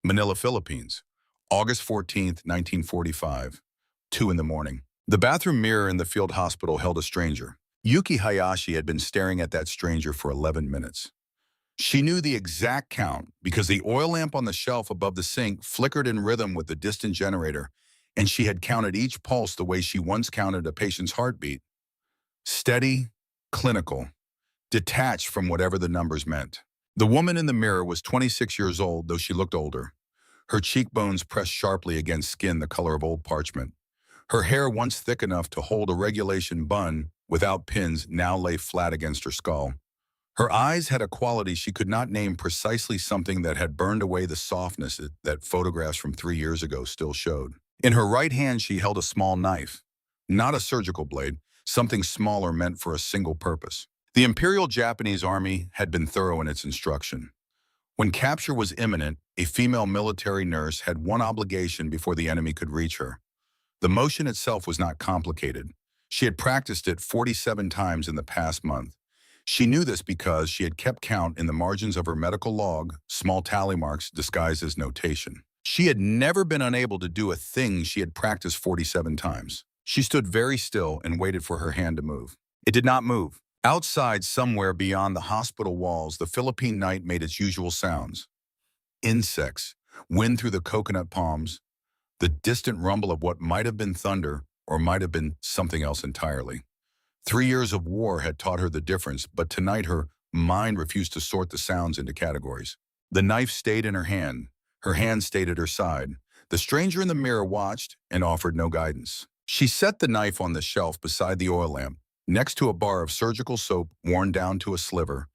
Manila, Philippines, August 14th, 1945, 2 in the morning. The bathroom mirror in the field hospital held a stranger. Yuki Hayashi had been staring at that stranger for 11 minutes. She knew the exact count because the oil lamp on the shelf above the sink flickered in rhythm with the distant generator, and she had counted each pulse the way she once counted a patient's heartbeat. Steady, clinical, detached from whatever the numbers meant. The woman in the mirror was 26 years old, though she looked older. Her cheekbones pressed sharply against skin the color of old parchment. Her hair, once thick enough to hold a regulation bun without pins, now lay flat against her skull. Her eyes had a quality she could not name, precisely something that had burned away the softness that photographs from 3 years ago still showed. In her right hand she held a small knife. Not a surgical blade, something smaller meant for a single purpose. The Imperial Japanese Army had been thorough in its instruction. When capture was imminent, a female military nurse had one obligation before the enemy could reach her. The motion itself was not complicated. She had practiced it 47 times in the past month. She knew this because she had kept count in the margins of her medical log, small tally marks disguised as notation. She had never been unable to do a thing she had practiced 47 times. She stood very still and waited for her hand to move. It did not move. Outside, somewhere beyond the hospital walls, the Philippine night made its usual sounds. Insects, wind through the coconut palms, the distant rumble of what might have been thunder or might have been something else entirely. 3 years of war had taught her the difference, but tonight her mind refused to sort the sounds into categories. The knife stayed in her hand stayed at her side. The stranger in the mirror watched and offered no guidance. She set the knife on the shelf beside the oil lamp, next to a bar of surgical soap worn down to a sliver,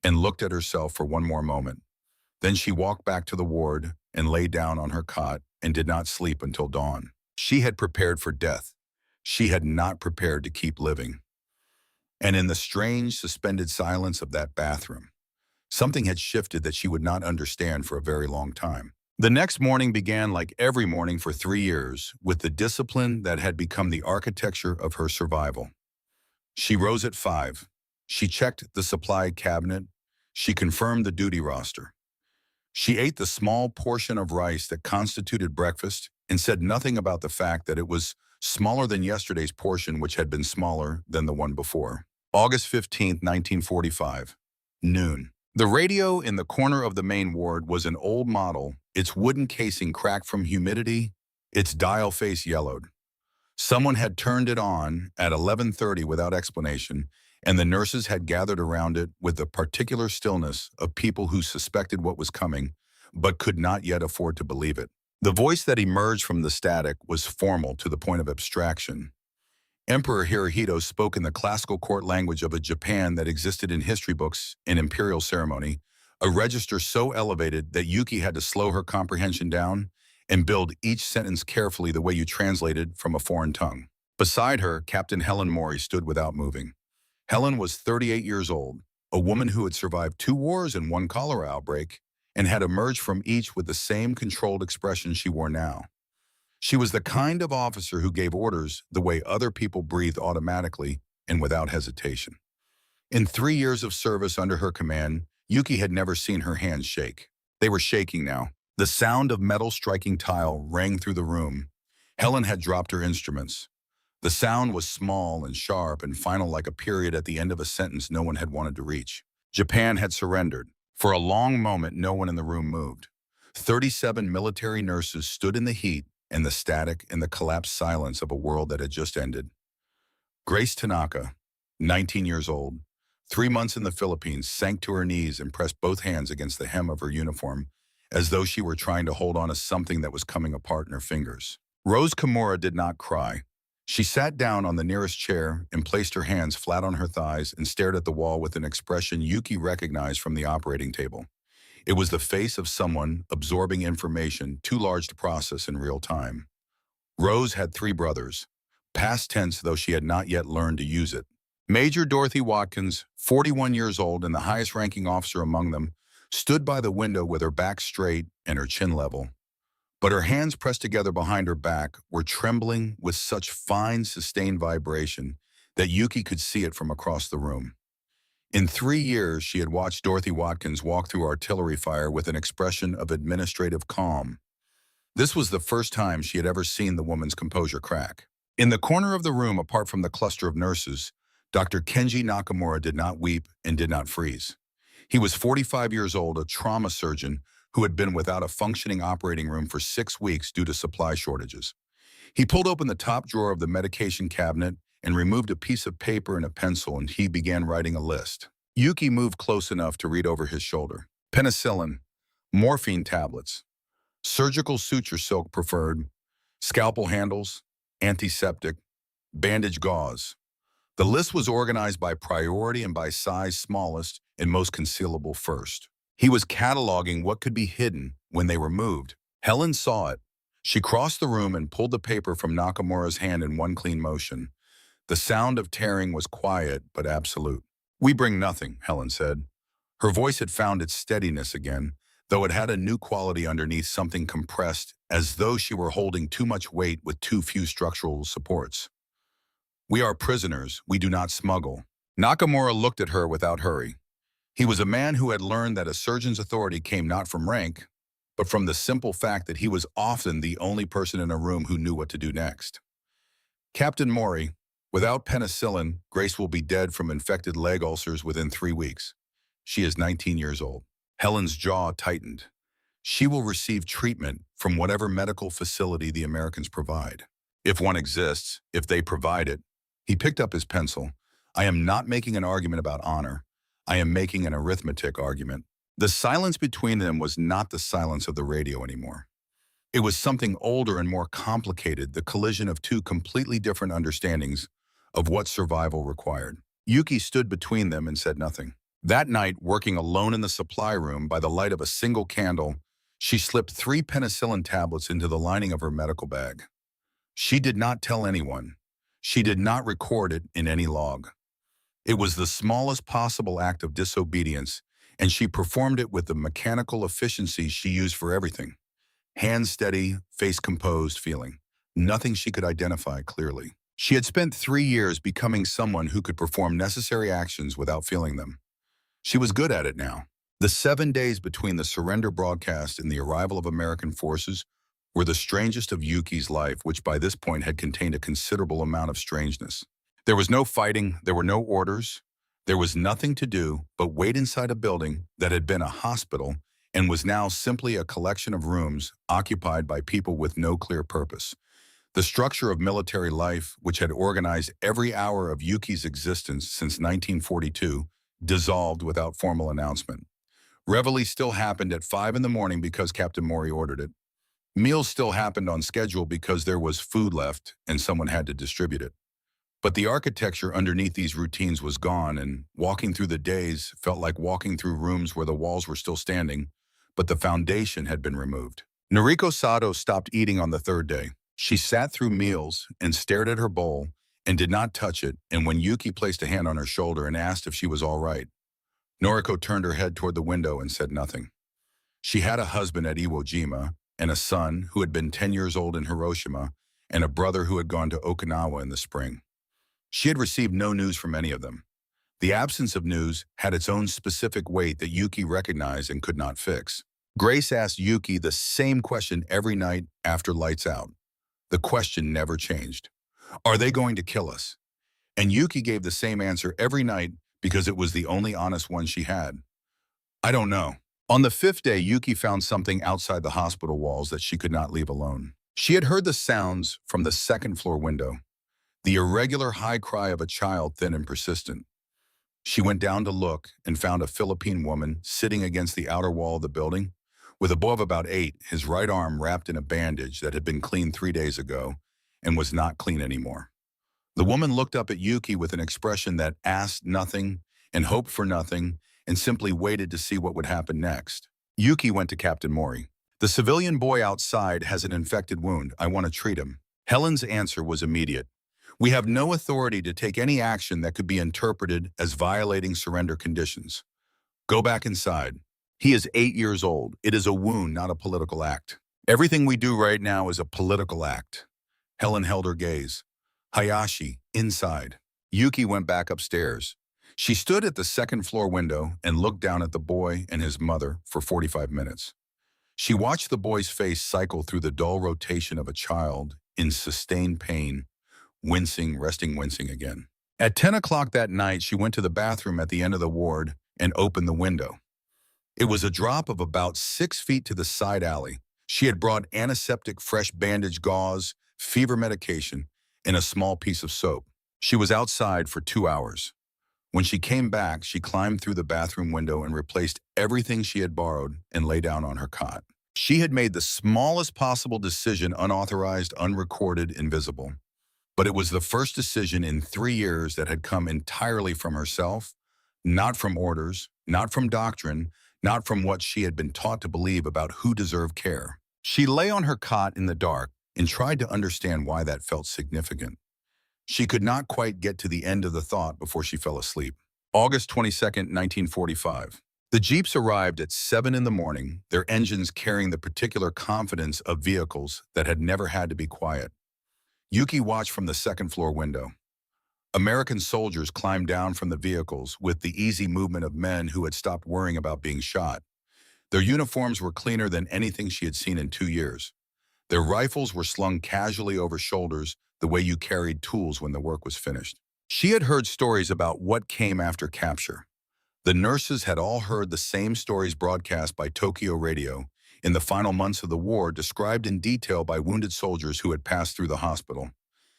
and looked at herself for one more moment. Then she walked back to the ward and lay down on her cot and did not sleep until dawn. She had prepared for death. She had not prepared to keep living. And in the strange, suspended silence of that bathroom, something had shifted that she would not understand for a very long time. The next morning began like every morning for 3 years, with the discipline that had become the architecture of her survival. She rose at 5. She checked the supply cabinet. She confirmed the duty roster. She ate the small portion of rice that constituted breakfast and said nothing about the fact that it was smaller than yesterday's portion, which had been smaller than the one before. August 15th, 1945, noon. The radio in the corner of the main ward was an old model, its wooden casing cracked from humidity, its dial face yellowed. Someone had turned it on at 11:30 without explanation, and the nurses had gathered around it with the particular stillness of people who suspected what was coming, but could not yet afford to believe it. The voice that emerged from the static was formal to the point of abstraction. Emperor Hirohito spoke in the classical court language of a Japan that existed in history books and imperial ceremony, a register so elevated that Yuki had to slow her comprehension down and build each sentence carefully the way you translated from a foreign tongue. Beside her, Captain Helen Maury stood without moving. Helen was 38 years old, a woman who had survived 2 wars and 1 cholera outbreak, and had emerged from each with the same controlled expression she wore now. She was the kind of officer who gave orders the way other people breathed, automatically and without hesitation. In 3 years of service under her command, Yuki had never seen her hands shake. They were shaking now. The sound of metal striking tile rang through the room. Helen had dropped her instruments. The sound was small and sharp and final, like a period at the end of a sentence no one had wanted to reach. Japan had surrendered. For a long moment, no one in the room moved. 37 military nurses stood in the heat and the static and the collapsed silence of a world that had just ended. Grace Tanaka, 19 years old, 3 months in the Philippines, sank to her knees and pressed both hands against the hem of her uniform, as though she were trying to hold on to something that was coming apart in her fingers. Rose Kimura did not cry. She sat down on the nearest chair and placed her hands flat on her thighs and stared at the wall with an expression Yuki recognized from the operating table. It was the face of someone absorbing information too large to process in real time. Rose had 3 brothers, past tense though she had not yet learned to use it. Major Dorothy Watkins, 41 years old and the highest-ranking officer among them, stood by the window with her back straight and her chin level. But her hands pressed together behind her back were trembling with such fine, sustained vibration that Yuki could see it from across the room. In 3 years, she had watched Dorothy Watkins walk through artillery fire with an expression of administrative calm. This was the first time she had ever seen the woman's composure crack. In the corner of the room, apart from the cluster of nurses, Dr. Kenji Nakamura did not weep and did not freeze. He was 45 years old, a trauma surgeon who had been without a functioning operating room for 6 weeks due to supply shortages. He pulled open the top drawer of the medication cabinet and removed a piece of paper and a pencil, and he began writing a list. Yuki moved close enough to read over his shoulder. Penicillin, morphine tablets, surgical suture silk preferred, scalpel handles, antiseptic, bandage gauze. The list was organized by priority and by size smallest and most concealable first. He was cataloging what could be hidden when they were moved. Helen saw it. She crossed the room and pulled the paper from Nakamura's hand in one clean motion. The sound of tearing was quiet but absolute. "We bring nothing," Helen said. Her voice had found its steadiness again, though it had a new quality underneath, something compressed, as though she were holding too much weight with too few structural supports. "We are prisoners. We do not smuggle." Nakamura looked at her without hurry. He was a man who had learned that a surgeon's authority came not from rank, but from the simple fact that he was often the only person in a room who knew what to do next. "Captain Mori, without penicillin, Grace will be dead from infected leg ulcers within 3 weeks. She is 19 years old." Helen's jaw tightened. "She will receive treatment from whatever medical facility the Americans provide. If one exists, if they provide it." He picked up his pencil. "I am not making an argument about honor. I am making an arithmetic argument." The silence between them was not the silence of the radio anymore. It was something older and more complicated, the collision of two completely different understandings of what survival required. Yuki stood between them and said nothing. That night, working alone in the supply room by the light of a single candle, she slipped 3 penicillin tablets into the lining of her medical bag. She did not tell anyone. She did not record it in any log. It was the smallest possible act of disobedience, and she performed it with the mechanical efficiency she used for everything. Hands steady, face composed, feeling. Nothing she could identify clearly. She had spent 3 years becoming someone who could perform necessary actions without feeling them. She was good at it now. The 7 days between the surrender broadcast and the arrival of American forces were the strangest of Yuki's life, which by this point had contained a considerable amount of strangeness. There was no fighting, there were no orders. There was nothing to do but wait inside a building that had been a hospital and was now simply a collection of rooms occupied by people with no clear purpose. The structure of military life, which had organized every hour of Yuki's existence since 1942, dissolved without formal announcement. Reveille still happened at 5 in the morning because Captain Mori ordered it. Meals still happened on schedule because there was food left and someone had to distribute it. But the architecture underneath these routines was gone, and walking through the days felt like walking through rooms where the walls were still standing, but the foundation had been removed. Noriko Sato stopped eating on the 3rd day. She sat through meals and stared at her bowl and did not touch it, and when Yuki placed a hand on her shoulder and asked if she was all right, Noriko turned her head toward the window and said nothing. She had a husband at Iwo Jima, and a son who had been 10 years old in Hiroshima, and a brother who had gone to Okinawa in the spring. She had received no news from any of them. The absence of news had its own specific weight that Yuki recognized and could not fix. Grace asked Yuki the same question every night after lights out. The question never changed. Are they going to kill us? And Yuki gave the same answer every night because it was the only honest one she had. I don't know. On the 5th day, Yuki found something outside the hospital walls that she could not leave alone. She had heard the sounds from the 2nd floor window, the irregular high cry of a child, thin and persistent. She went down to look and found a Philippine woman sitting against the outer wall of the building, with a boy of about 8, his right arm wrapped in a bandage that had been cleaned 3 days ago and was not clean anymore. The woman looked up at Yuki with an expression that asked nothing and hoped for nothing and simply waited to see what would happen next. Yuki went to Captain Mori. "The civilian boy outside has an infected wound. I want to treat him." Helen's answer was immediate. "We have no authority to take any action that could be interpreted as violating surrender conditions. Go back inside. He is 8 years old. It is a wound, not a political act. Everything we do right now is a political act." Helen held her gaze. "Hayashi, inside." Yuki went back upstairs. She stood at the second floor window and looked down at the boy and his mother for 45 minutes. She watched the boy's face cycle through the dull rotation of a child in sustained pain, wincing, resting, wincing again. At 10 o'clock that night, she went to the bathroom at the end of the ward and opened the window. It was a drop of about 6 feet to the side alley. She had brought antiseptic fresh bandage gauze, fever medication, and a small piece of soap. She was outside for 2 hours. When she came back, she climbed through the bathroom window and replaced everything she had borrowed and lay down on her cot. She had made the smallest possible decision, unauthorized, unrecorded, invisible. But it was the first decision in 3 years that had come entirely from herself, not from orders, not from doctrine, not from what she had been taught to believe about who deserved care. She lay on her cot in the dark and tried to understand why that felt significant. She could not quite get to the end of the thought before she fell asleep. August 22nd, 1945. The Jeeps arrived at 7 in the morning, their engines carrying the particular confidence of vehicles that had never had to be quiet. Yuki watched from the second floor window. American soldiers climbed down from the vehicles with the easy movement of men who had stopped worrying about being shot. Their uniforms were cleaner than anything she had seen in 2 years. Their rifles were slung casually over shoulders, the way you carried tools when the work was finished. She had heard stories about what came after capture. The nurses had all heard the same stories broadcast by Tokyo radio in the final months of the war, described in detail by wounded soldiers who had passed through the hospital.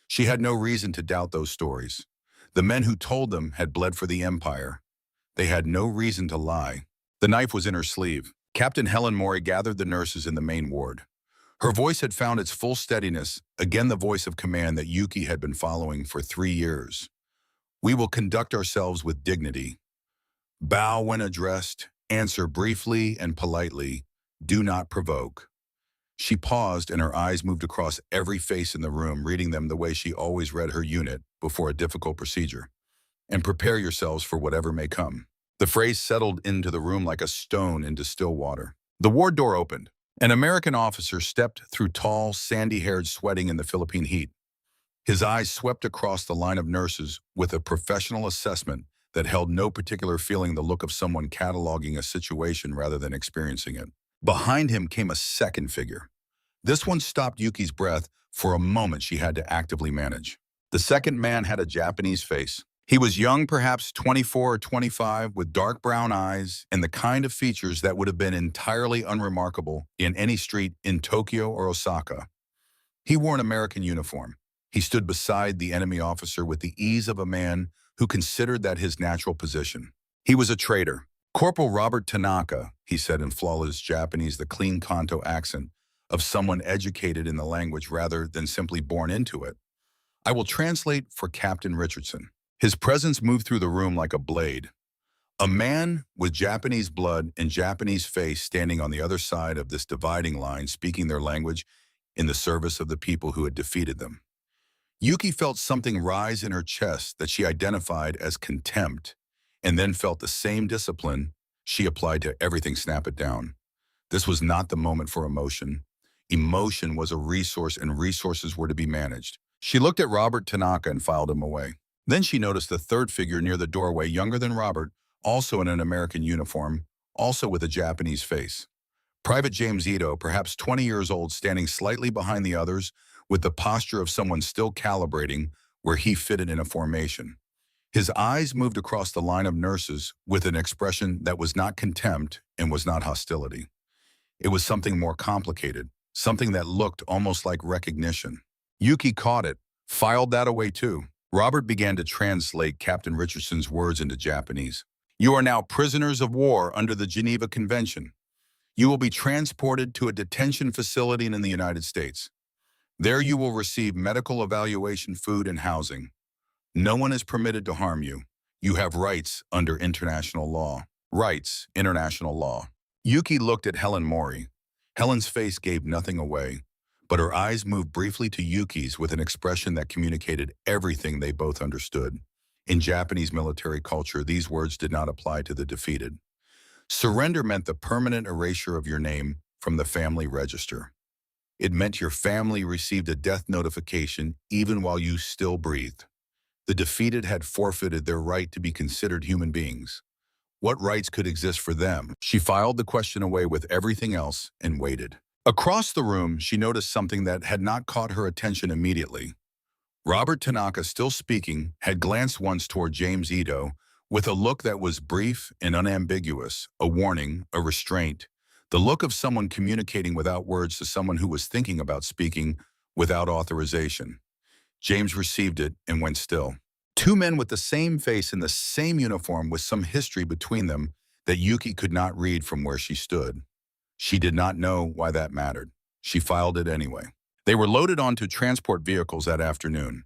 She had no reason to doubt those stories. The men who told them had bled for the empire. They had no reason to lie. The knife was in her sleeve. Captain Helen Maury gathered the nurses in the main ward. Her voice had found its full steadiness, again the voice of command that Yuki had been following for 3 years. We will conduct ourselves with dignity. Bow when addressed, answer briefly and politely, do not provoke. She paused and her eyes moved across every face in the room, reading them the way she always read her unit before a difficult procedure. And prepare yourselves for whatever may come. The phrase settled into the room like a stone into still water. The ward door opened. An American officer stepped through, tall, sandy-haired, sweating in the Philippine heat. His eyes swept across the line of nurses with a professional assessment that held no particular feeling, the look of someone cataloging a situation rather than experiencing it. Behind him came a second figure. This one stopped Yuki's breath for a moment she had to actively manage. The second man had a Japanese face. He was young, perhaps 24 or 25, with dark brown eyes and the kind of features that would have been entirely unremarkable in any street in Tokyo or Osaka. He wore an American uniform. He stood beside the enemy officer with the ease of a man who considered that his natural position. He was a traitor. Corporal Robert Tanaka, he said in flawless Japanese, the clean Kanto accent of someone educated in the language rather than simply born into it. I will translate for Captain Richardson. His presence moved through the room like a blade. A man with Japanese blood and Japanese face standing on the other side of this dividing line, speaking their language in the service of the people who had defeated them. Yuki felt something rise in her chest that she identified as contempt, and then felt the same discipline she applied to everything. Snap it down. This was not the moment for emotion. Emotion was a resource, and resources were to be managed. She looked at Robert Tanaka and filed him away. Then she noticed the third figure near the doorway, younger than Robert, also in an American uniform, also with a Japanese face. Private James Ito, perhaps 20 years old, standing slightly behind the others, with the posture of someone still calibrating where he fitted in a formation. His eyes moved across the line of nurses with an expression that was not contempt and was not hostility. It was something more complicated, something that looked almost like recognition. Yuki caught it, filed that away too. Robert began to translate Captain Richardson's words into Japanese. You are now prisoners of war under the Geneva Convention. You will be transported to a detention facility in the United States. There you will receive medical evaluation, food, and housing. No one is permitted to harm you. You have rights under international law. Rights, international law. Yuki looked at Helen Maury. Helen's face gave nothing away, but her eyes moved briefly to Yuki's with an expression that communicated everything they both understood. In Japanese military culture, these words did not apply to the defeated. Surrender meant the permanent erasure of your name from the family register. It meant your family received a death notification even while you still breathed. The defeated had forfeited their right to be considered human beings. What rights could exist for them? She filed the question away with everything else and waited. Across the room, she noticed something that had not caught her attention immediately. Robert Tanaka, still speaking, had glanced once toward James Ito with a look that was brief and unambiguous, a warning, a restraint, the look of someone communicating without words to someone who was thinking about speaking without authorization. James received it and went still. Two men with the same face in the same uniform with some history between them that Yuki could not read from where she stood. She did not know why that mattered. She filed it anyway. They were loaded onto transport vehicles that afternoon.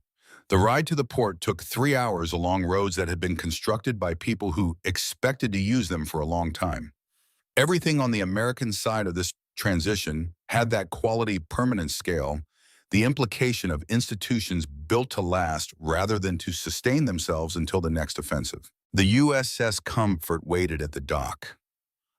The ride to the port took 3 hours along roads that had been constructed by people who expected to use them for a long time. Everything on the American side of this transition had that quality permanent scale, the implication of institutions built to last rather than to sustain themselves until the next offensive. The USS Comfort waited at the dock.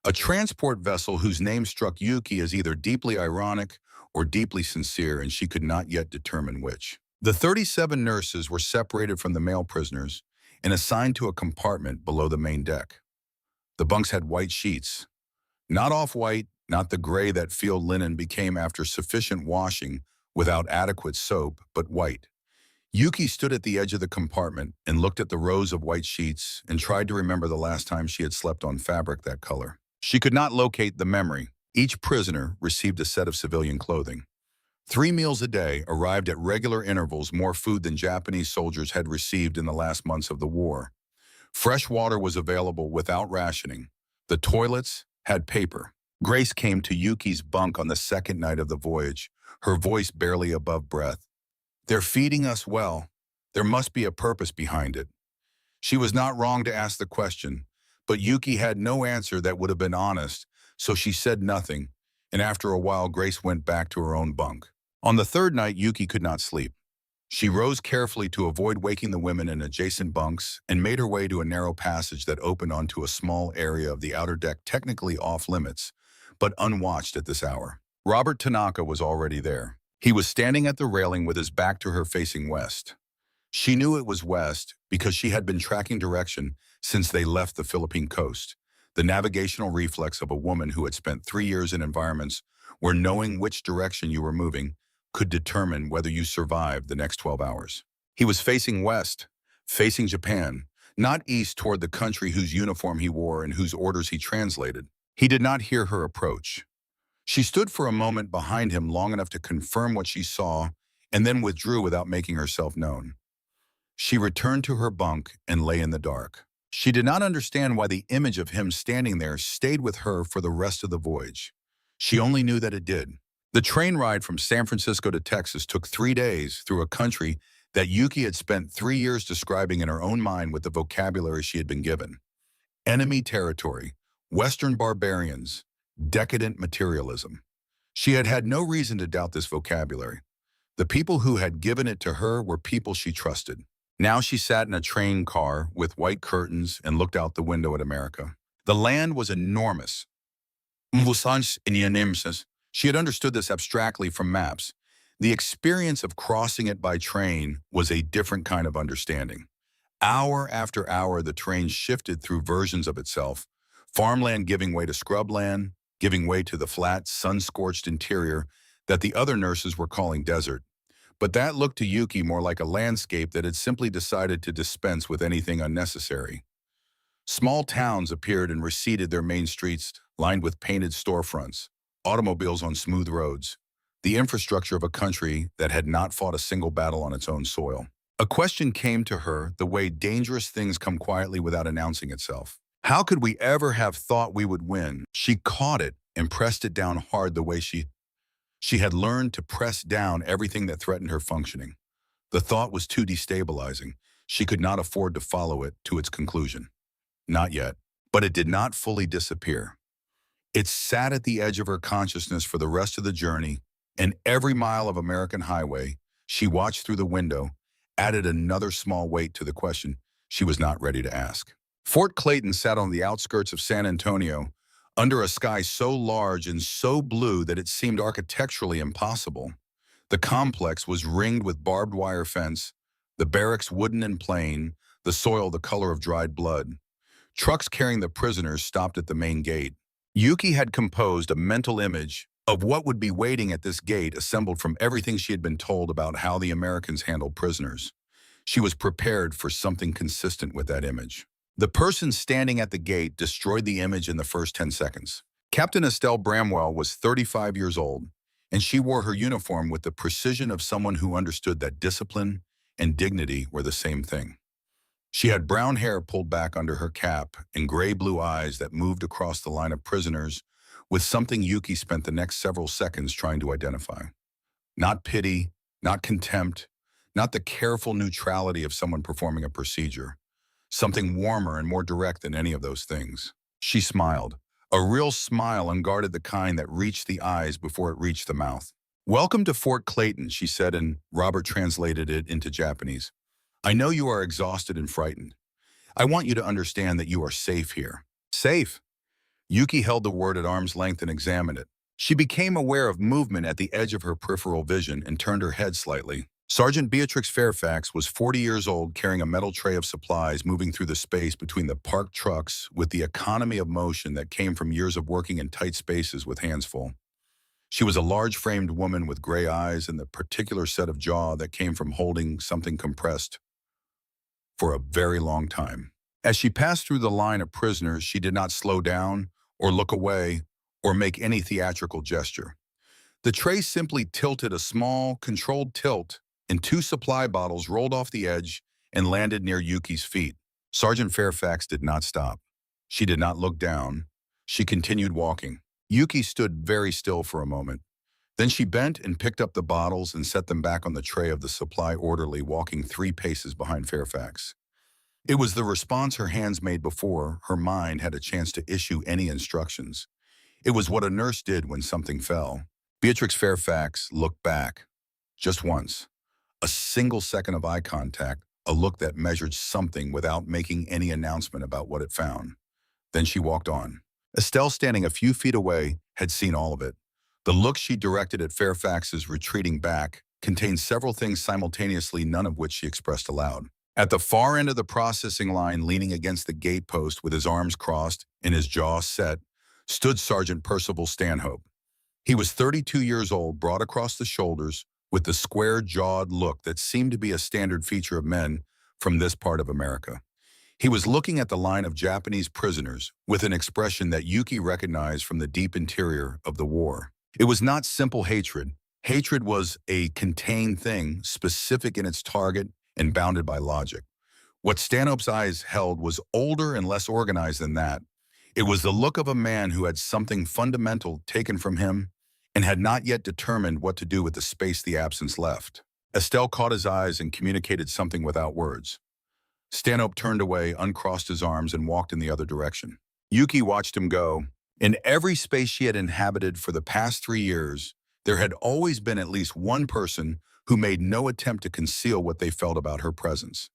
A transport vessel whose name struck Yuki as either deeply ironic or deeply sincere, and she could not yet determine which. The 37 nurses were separated from the male prisoners and assigned to a compartment below the main deck. The bunks had white sheets. Not off-white, not the gray that field linen became after sufficient washing without adequate soap, but white. Yuki stood at the edge of the compartment and looked at the rows of white sheets and tried to remember the last time she had slept on fabric that color. She could not locate the memory. Each prisoner received a set of civilian clothing. 3 meals a day arrived at regular intervals, more food than Japanese soldiers had received in the last months of the war. Fresh water was available without rationing. The toilets had paper. Grace came to Yuki's bunk on the second night of the voyage, her voice barely above breath. "They're feeding us well. There must be a purpose behind it." She was not wrong to ask the question, but Yuki had no answer that would have been honest, so she said nothing, and after a while Grace went back to her own bunk. On the third night, Yuki could not sleep. She rose carefully to avoid waking the women in adjacent bunks and made her way to a narrow passage that opened onto a small area of the outer deck, technically off limits, but unwatched at this hour. Robert Tanaka was already there. He was standing at the railing with his back to her, facing west. She knew it was west because she had been tracking direction since they left the Philippine coast, the navigational reflex of a woman who had spent 3 years in environments where knowing which direction you were moving could determine whether you survived the next 12 hours. He was facing west, facing Japan, not east toward the country whose uniform he wore and whose orders he translated. He did not hear her approach. She stood for a moment behind him, long enough to confirm what she saw, and then withdrew without making herself known. She returned to her bunk and lay in the dark. She did not understand why the image of him standing there stayed with her for the rest of the voyage. She only knew that it did. The train ride from San Francisco to Texas took 3 days through a country that Yuki had spent 3 years describing in her own mind with the vocabulary she had been given. Enemy territory, Western barbarians, decadent materialism. She had had no reason to doubt this vocabulary. The people who had given it to her were people she trusted. Now she sat in a train car with white curtains and looked out the window at America. The land was enormous. She had understood this abstractly from maps. The experience of crossing it by train was a different kind of understanding. Hour after hour, the train shifted through versions of itself, farmland giving way to scrubland, giving way to the flat, sun-scorched interior that the other nurses were calling desert. But that looked to Yuki more like a landscape that had simply decided to dispense with anything unnecessary. Small towns appeared and receded, their main streets lined with painted storefronts, automobiles on smooth roads, the infrastructure of a country that had not fought a single battle on its own soil. A question came to her the way dangerous things come quietly without announcing itself. How could we ever have thought we would win? She caught it and pressed it down hard the way she had learned to press down everything that threatened her functioning. The thought was too destabilizing. She could not afford to follow it to its conclusion. Not yet. But it did not fully disappear. It sat at the edge of her consciousness for the rest of the journey, and every mile of American highway she watched through the window added another small weight to the question she was not ready to ask. Fort Clayton sat on the outskirts of San Antonio, under a sky so large and so blue that it seemed architecturally impossible. The complex was ringed with barbed wire fence, The barracks wooden and plain, the soil the color of dried blood. Trucks carrying the prisoners stopped at the main gate. Yuki had composed a mental image of what would be waiting at this gate, assembled from everything she had been told about how the Americans handled prisoners. She was prepared for something consistent with that image. The person standing at the gate destroyed the image in the first 10 seconds. Captain Estelle Bramwell was 35 years old, and she wore her uniform with the precision of someone who understood that discipline and dignity were the same thing. She had brown hair pulled back under her cap and gray-blue eyes that moved across the line of prisoners with something Yuki spent the next several seconds trying to identify. Not pity, not contempt, not the careful neutrality of someone performing a procedure. Something warmer and more direct than any of those things. She smiled. A real smile, unguarded, the kind that reached the eyes before it reached the mouth. "Welcome to Fort Clayton," she said, and Robert translated it into Japanese. "I know you are exhausted and frightened. I want you to understand that you are safe here." Safe? Yuki held the word at arm's length and examined it. She became aware of movement at the edge of her peripheral vision and turned her head slightly. Sergeant Beatrix Fairfax was 40 years old, carrying a metal tray of supplies, moving through the space between the parked trucks with the economy of motion that came from years of working in tight spaces with hands full. She was a large-framed woman with gray eyes and the particular set of jaw that came from holding something compressed for a very long time. As she passed through the line of prisoners, she did not slow down or look away or make any theatrical gesture. The tray simply tilted, a small, controlled tilt, and 2 supply bottles rolled off the edge and landed near Yuki's feet. Sergeant Fairfax did not stop. She did not look down. She continued walking. Yuki stood very still for a moment. Then she bent and picked up the bottles and set them back on the tray of the supply orderly, walking 3 paces behind Fairfax. It was the response her hands made before her mind had a chance to issue any instructions. It was what a nurse did when something fell. Beatrix Fairfax looked back. Just once. A single second of eye contact, a look that measured something without making any announcement about what it found. Then she walked on. Estelle, standing a few feet away, had seen all of it. The look she directed at Fairfax's retreating back contained several things simultaneously, none of which she expressed aloud. At the far end of the processing line, leaning against the gate post with his arms crossed and his jaw set, stood Sergeant Percival Stanhope. He was 32 years old, broad across the shoulders, with the square-jawed look that seemed to be a standard feature of men from this part of America. He was looking at the line of Japanese prisoners with an expression that Yuki recognized from the deep interior of the war. It was not simple hatred. Hatred was a contained thing, specific in its target and bounded by logic. What Stanhope's eyes held was older and less organized than that. It was the look of a man who had something fundamental taken from him and had not yet determined what to do with the space the absence left. Estelle caught his eyes and communicated something without words. Stanhope turned away, uncrossed his arms, and walked in the other direction. Yuki watched him go. In every space she had inhabited for the past 3 years, there had always been at least one person who made no attempt to conceal what they felt about her presence.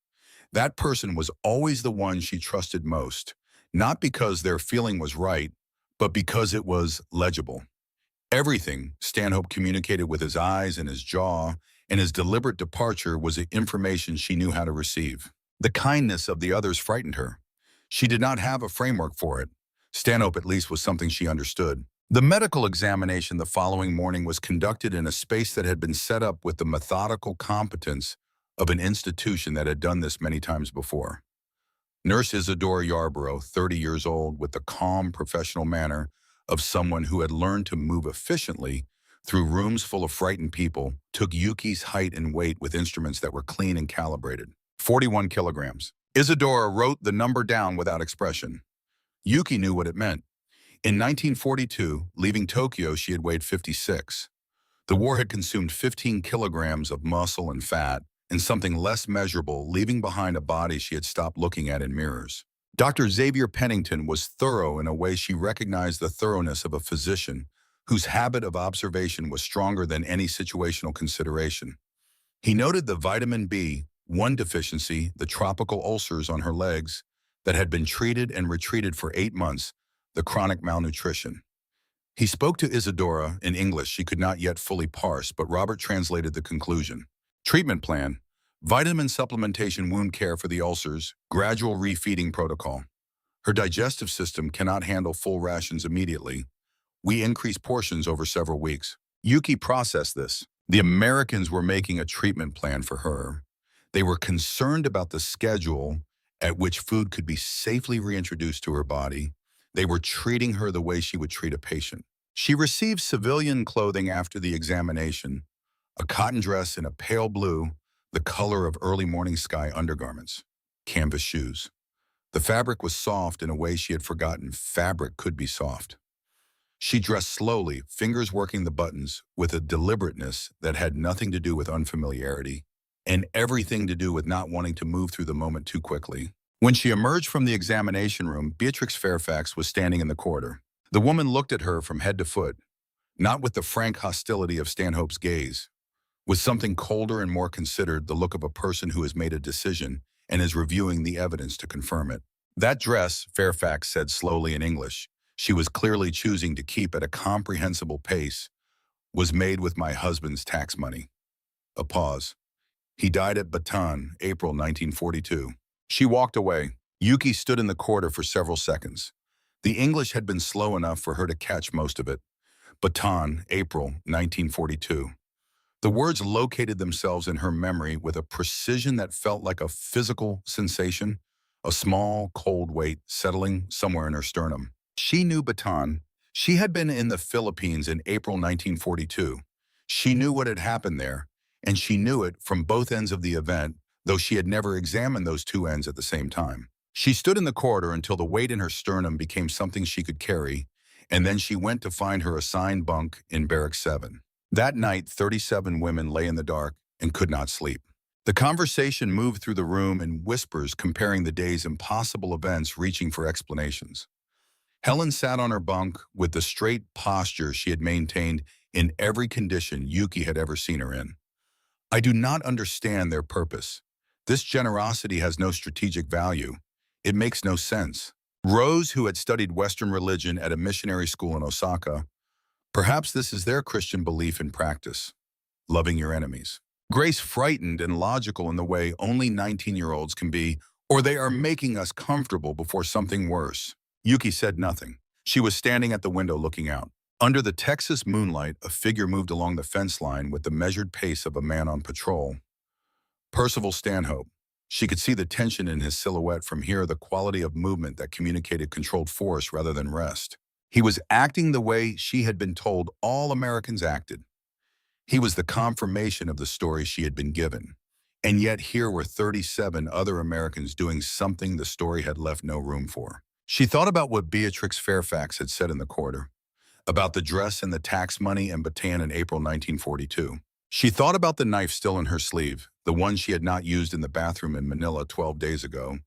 That person was always the one she trusted most, not because their feeling was right, but because it was legible. Everything Stanhope communicated with his eyes and his jaw, and his deliberate departure was information she knew how to receive. The kindness of the others frightened her. She did not have a framework for it. Stanhope, at least, was something she understood. The medical examination the following morning was conducted in a space that had been set up with the methodical competence of an institution that had done this many times before. Nurse Isadora Yarborough, 30 years old, with the calm, professional manner of someone who had learned to move efficiently through rooms full of frightened people, took Yuki's height and weight with instruments that were clean and calibrated. 41 kilograms. Isadora wrote the number down without expression. Yuki knew what it meant. In 1942, leaving Tokyo, she had weighed 56. The war had consumed 15 kilograms of muscle and fat, and something less measurable, leaving behind a body she had stopped looking at in mirrors. Dr. Xavier Pennington was thorough in a way she recognized the thoroughness of a physician whose habit of observation was stronger than any situational consideration. He noted the vitamin B1 deficiency, the tropical ulcers on her legs that had been treated and retreated for 8 months, the chronic malnutrition. He spoke to Isadora in English she could not yet fully parse, but Robert translated the conclusion. Treatment plan: vitamin supplementation, wound care for the ulcers, gradual refeeding protocol. Her digestive system cannot handle full rations immediately. We increase portions over several weeks. Yuki processed this. The Americans were making a treatment plan for her. They were concerned about the schedule at which food could be safely reintroduced to her body. They were treating her the way she would treat a patient. She received civilian clothing after the examination, a cotton dress in a pale blue, the color of early morning sky undergarments, canvas shoes. The fabric was soft in a way she had forgotten fabric could be soft. She dressed slowly, fingers working the buttons, with a deliberateness that had nothing to do with unfamiliarity and everything to do with not wanting to move through the moment too quickly. When she emerged from the examination room, Beatrix Fairfax was standing in the corridor. The woman looked at her from head to foot, not with the frank hostility of Stanhope's gaze, with something colder and more considered, the look of a person who has made a decision and is reviewing the evidence to confirm it. That dress, Fairfax said slowly in English, she was clearly choosing to keep at a comprehensible pace, was made with my husband's tax money. A pause. He died at Bataan, April 1942. She walked away. Yuki stood in the corridor for several seconds. The English had been slow enough for her to catch most of it. Bataan, April 1942. The words located themselves in her memory with a precision that felt like a physical sensation, a small, cold weight settling somewhere in her sternum. She knew Bataan. She had been in the Philippines in April 1942. She knew what had happened there, and she knew it from both ends of the event, though she had never examined those two ends at the same time. She stood in the corridor until the weight in her sternum became something she could carry, and then she went to find her assigned bunk in Barrack 7. That night, 37 women lay in the dark and could not sleep. The conversation moved through the room in whispers, comparing the day's impossible events, reaching for explanations. Helen sat on her bunk with the straight posture she had maintained in every condition Yuki had ever seen her in. I do not understand their purpose. This generosity has no strategic value. It makes no sense. Rose, who had studied Western religion at a missionary school in Osaka, perhaps this is their Christian belief in practice, loving your enemies. Grace, frightened and logical in the way only 19-year-olds can be, or they are making us comfortable before something worse. Yuki said nothing. She was standing at the window looking out. Under the Texas moonlight, a figure moved along the fence line with the measured pace of a man on patrol. Percival Stanhope. She could see the tension in his silhouette from here, the quality of movement that communicated controlled force rather than rest. He was acting the way she had been told all Americans acted. He was the confirmation of the story she had been given. And yet here were 37 other Americans doing something the story had left no room for. She thought about what Beatrix Fairfax had said in the corridor, about the dress and the tax money in Bataan in April 1942. She thought about the knife still in her sleeve, the one she had not used in the bathroom in Manila 12 days ago,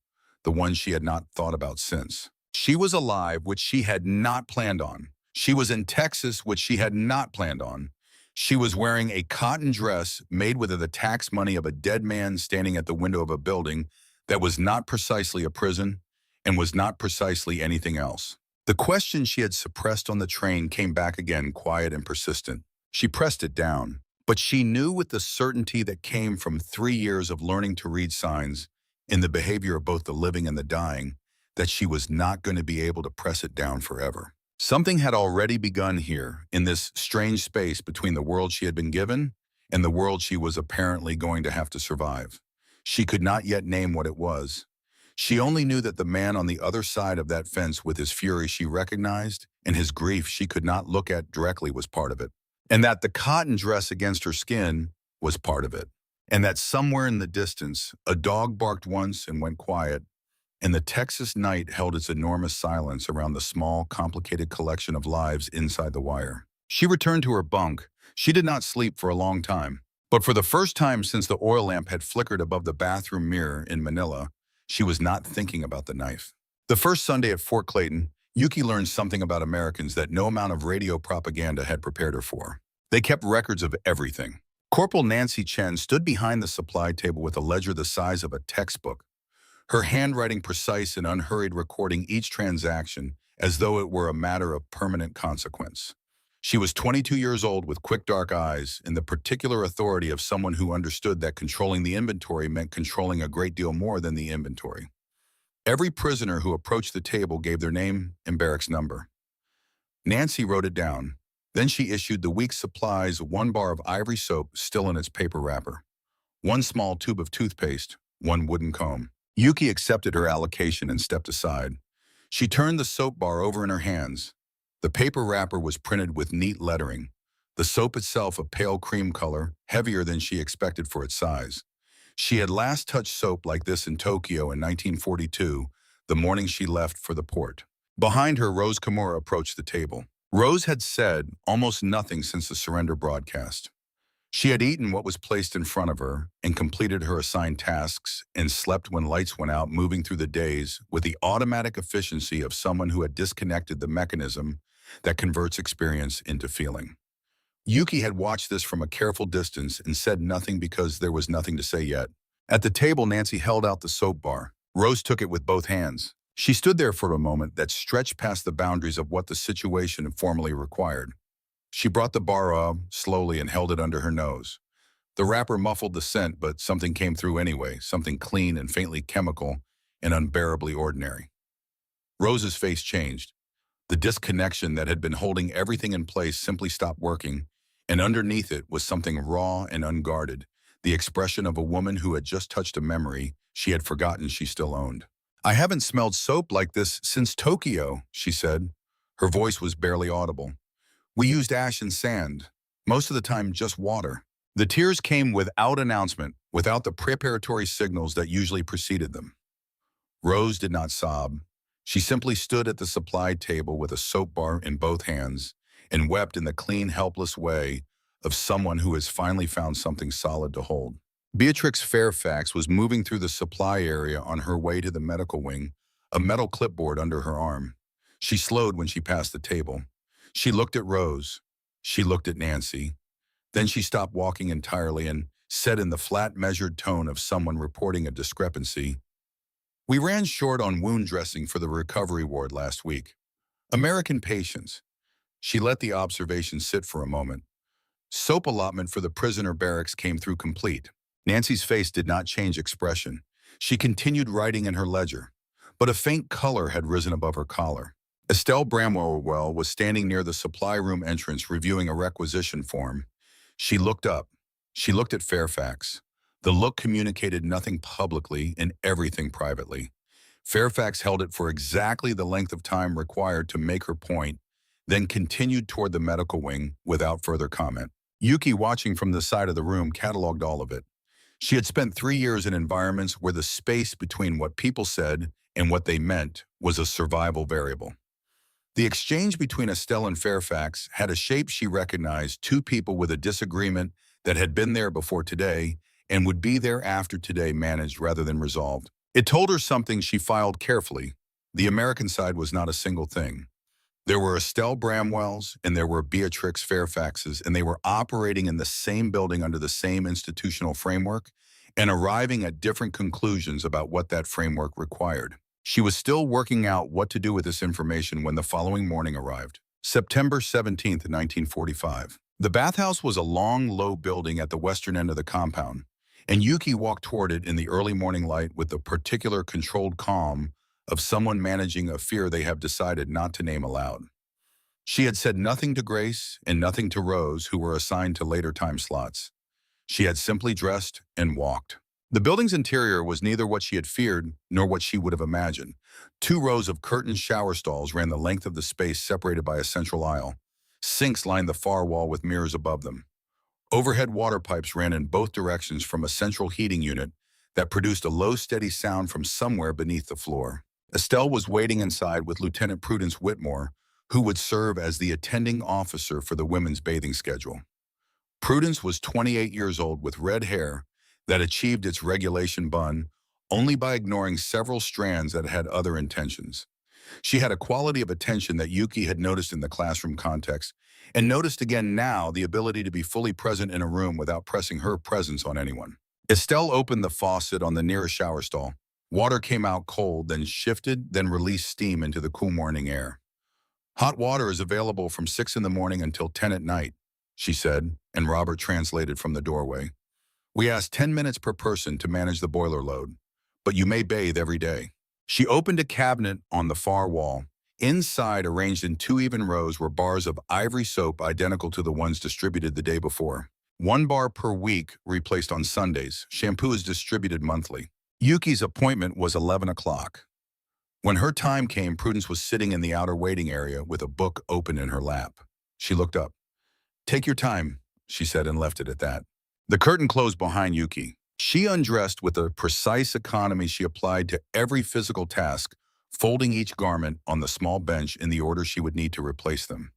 the one she had not thought about since. She was alive, which she had not planned on. She was in Texas, which she had not planned on. She was wearing a cotton dress made with the tax money of a dead man standing at the window of a building that was not precisely a prison and was not precisely anything else. The question she had suppressed on the train came back again, quiet and persistent. She pressed it down, but she knew with the certainty that came from 3 years of learning to read signs in the behavior of both the living and the dying that she was not going to be able to press it down forever. Something had already begun here, in this strange space between the world she had been given and the world she was apparently going to have to survive. She could not yet name what it was. She only knew that the man on the other side of that fence with his fury she recognized and his grief she could not look at directly was part of it. And that the cotton dress against her skin was part of it. And that somewhere in the distance, a dog barked once and went quiet, and the Texas night held its enormous silence around the small, complicated collection of lives inside the wire. She returned to her bunk. She did not sleep for a long time. But for the first time since the oil lamp had flickered above the bathroom mirror in Manila, she was not thinking about the knife. The first Sunday at Fort Clayton, Yuki learned something about Americans that no amount of radio propaganda had prepared her for. They kept records of everything. Corporal Nancy Chen stood behind the supply table with a ledger the size of a textbook, her handwriting precise and unhurried, recording each transaction as though it were a matter of permanent consequence. She was 22 years old with quick dark eyes and the particular authority of someone who understood that controlling the inventory meant controlling a great deal more than the inventory. Every prisoner who approached the table gave their name and barracks number. Nancy wrote it down. Then she issued the week's supplies, one bar of ivory soap still in its paper wrapper, one small tube of toothpaste, one wooden comb. Yuki accepted her allocation and stepped aside. She turned the soap bar over in her hands. The paper wrapper was printed with neat lettering. The soap itself a pale cream color, heavier than she expected for its size. She had last touched soap like this in Tokyo in 1942, the morning she left for the port. Behind her, Rose Kimura approached the table. Rose had said almost nothing since the surrender broadcast. She had eaten what was placed in front of her and completed her assigned tasks and slept when lights went out, moving through the days with the automatic efficiency of someone who had disconnected the mechanism that converts experience into feeling. Yuki had watched this from a careful distance and said nothing because there was nothing to say yet. At the table, Nancy held out the soap bar. Rose took it with both hands. She stood there for a moment that stretched past the boundaries of what the situation formally required. She brought the bar up slowly and held it under her nose. The wrapper muffled the scent, but something came through anyway, something clean and faintly chemical and unbearably ordinary. Rose's face changed. The disconnection that had been holding everything in place simply stopped working, and underneath it was something raw and unguarded, the expression of a woman who had just touched a memory she had forgotten she still owned. "I haven't smelled soap like this since Tokyo," she said. Her voice was barely audible. "We used ash and sand, most of the time just water." The tears came without announcement, without the preparatory signals that usually preceded them. Rose did not sob. She simply stood at the supply table with a soap bar in both hands and wept in the clean, helpless way of someone who has finally found something solid to hold. Beatrix Fairfax was moving through the supply area on her way to the medical wing, a metal clipboard under her arm. She slowed when she passed the table. She looked at Rose. She looked at Nancy. Then she stopped walking entirely and said in the flat, measured tone of someone reporting a discrepancy, "We ran short on wound dressing for the recovery ward last week. American patients." She let the observation sit for a moment. "Soap allotment for the prisoner barracks came through complete." Nancy's face did not change expression. She continued writing in her ledger, but a faint color had risen above her collar. Estelle Bramwell was standing near the supply room entrance reviewing a requisition form. She looked up. She looked at Fairfax. The look communicated nothing publicly and everything privately. Fairfax held it for exactly the length of time required to make her point, then continued toward the medical wing without further comment. Yuki, watching from the side of the room, cataloged all of it. She had spent 3 years in environments where the space between what people said and what they meant was a survival variable. The exchange between Estelle and Fairfax had a shape she recognized: two people with a disagreement that had been there before today and would be there after today, managed rather than resolved. It told her something she filed carefully. The American side was not a single thing. There were Estelle Bramwells and there were Beatrix Fairfaxes, and they were operating in the same building under the same institutional framework and arriving at different conclusions about what that framework required. She was still working out what to do with this information when the following morning arrived. September 17th, 1945. The bathhouse was a long, low building at the western end of the compound, and Yuki walked toward it in the early morning light with the particular controlled calm of someone managing a fear they have decided not to name aloud. She had said nothing to Grace and nothing to Rose, who were assigned to later time slots. She had simply dressed and walked. The building's interior was neither what she had feared nor what she would have imagined. 2 rows of curtained shower stalls ran the length of the space, separated by a central aisle. Sinks lined the far wall with mirrors above them. Overhead water pipes ran in both directions from a central heating unit that produced a low, steady sound from somewhere beneath the floor. Estelle was waiting inside with Lieutenant Prudence Whitmore, who would serve as the attending officer for the women's bathing schedule. Prudence was 28 years old with red hair that achieved its regulation bun only by ignoring several strands that had other intentions. She had a quality of attention that Yuki had noticed in the classroom context, and noticed again now: the ability to be fully present in a room without pressing her presence on anyone. Estelle opened the faucet on the nearest shower stall. Water came out cold, then shifted, then released steam into the cool morning air. Hot water is available from 6 in the morning until 10 at night, she said, and Robert translated from the doorway. We ask 10 minutes per person to manage the boiler load, but you may bathe every day. She opened a cabinet on the far wall. Inside, arranged in 2 even rows, were bars of ivory soap identical to the ones distributed the day before. 1 bar per week, replaced on Sundays. Shampoo is distributed monthly. Yuki's appointment was 11 o'clock. When her time came, Prudence was sitting in the outer waiting area with a book open in her lap. She looked up. "Take your time," she said, and left it at that. The curtain closed behind Yuki. She undressed with a precise economy she applied to every physical task, folding each garment on the small bench in the order she would need to replace them.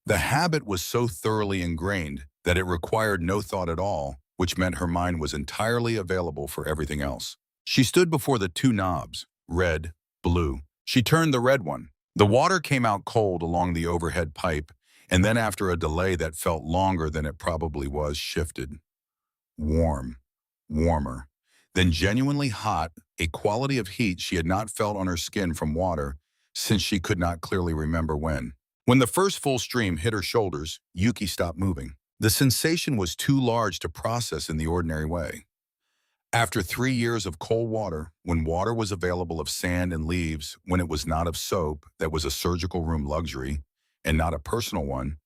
The habit was so thoroughly ingrained that it required no thought at all, which meant her mind was entirely available for everything else. She stood before the 2 knobs, red, blue. She turned the red one. The water came out cold along the overhead pipe, and then after a delay that felt longer than it probably was, shifted. Warm, warmer, then genuinely hot, a quality of heat she had not felt on her skin from water since she could not clearly remember when. When the first full stream hit her shoulders, Yuki stopped moving. The sensation was too large to process in the ordinary way. After 3 years of cold water, when water was available of sand and leaves, when it was not of soap that was a surgical room luxury and not a personal one,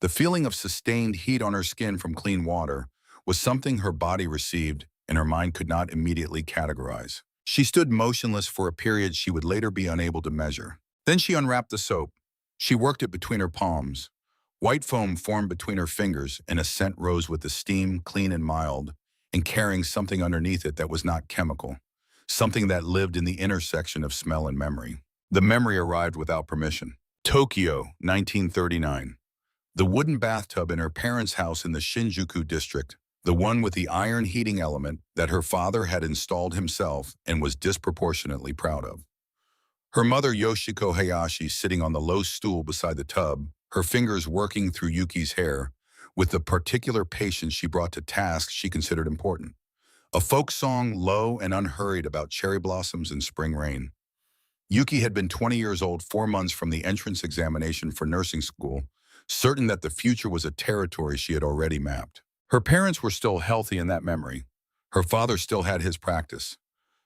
the feeling of sustained heat on her skin from clean water was something her body received and her mind could not immediately categorize. She stood motionless for a period she would later be unable to measure. Then she unwrapped the soap. She worked it between her palms. White foam formed between her fingers, and a scent rose with the steam, clean and mild, and carrying something underneath it that was not chemical, something that lived in the intersection of smell and memory. The memory arrived without permission. Tokyo, 1939. The wooden bathtub in her parents' house in the Shinjuku district, the one with the iron heating element that her father had installed himself and was disproportionately proud of. Her mother, Yoshiko Hayashi, sitting on the low stool beside the tub, her fingers working through Yuki's hair, with the particular patience she brought to tasks she considered important. A folk song, low and unhurried, about cherry blossoms and spring rain. Yuki had been 20 years old 4 months from the entrance examination for nursing school, certain that the future was a territory she had already mapped. Her parents were still healthy in that memory. Her father still had his practice.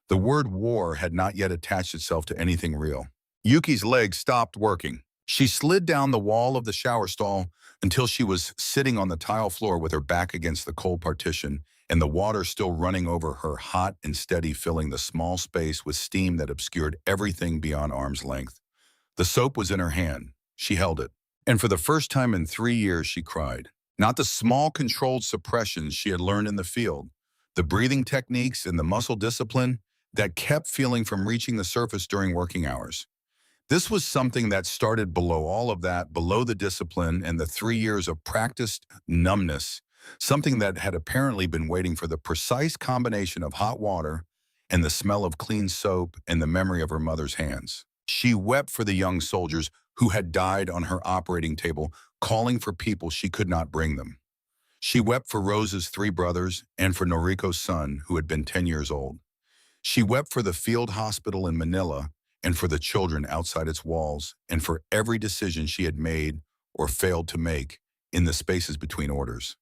The word war had not yet attached itself to anything real. Yuki's legs stopped working. She slid down the wall of the shower stall until she was sitting on the tile floor with her back against the cold partition and the water still running over her, hot and steady, filling the small space with steam that obscured everything beyond arm's length. The soap was in her hand. She held it. And for the first time in 3 years, she cried. Not the small, controlled suppressions she had learned in the field, the breathing techniques and the muscle discipline that kept feeling from reaching the surface during working hours. This was something that started below all of that, below the discipline and the 3 years of practiced numbness, something that had apparently been waiting for the precise combination of hot water and the smell of clean soap and the memory of her mother's hands. She wept for the young soldiers who had died on her operating table, calling for people she could not bring them. She wept for Rose's 3 brothers and for Noriko's son, who had been 10 years old. She wept for the field hospital in Manila and for the children outside its walls and for every decision she had made or failed to make in the spaces between orders.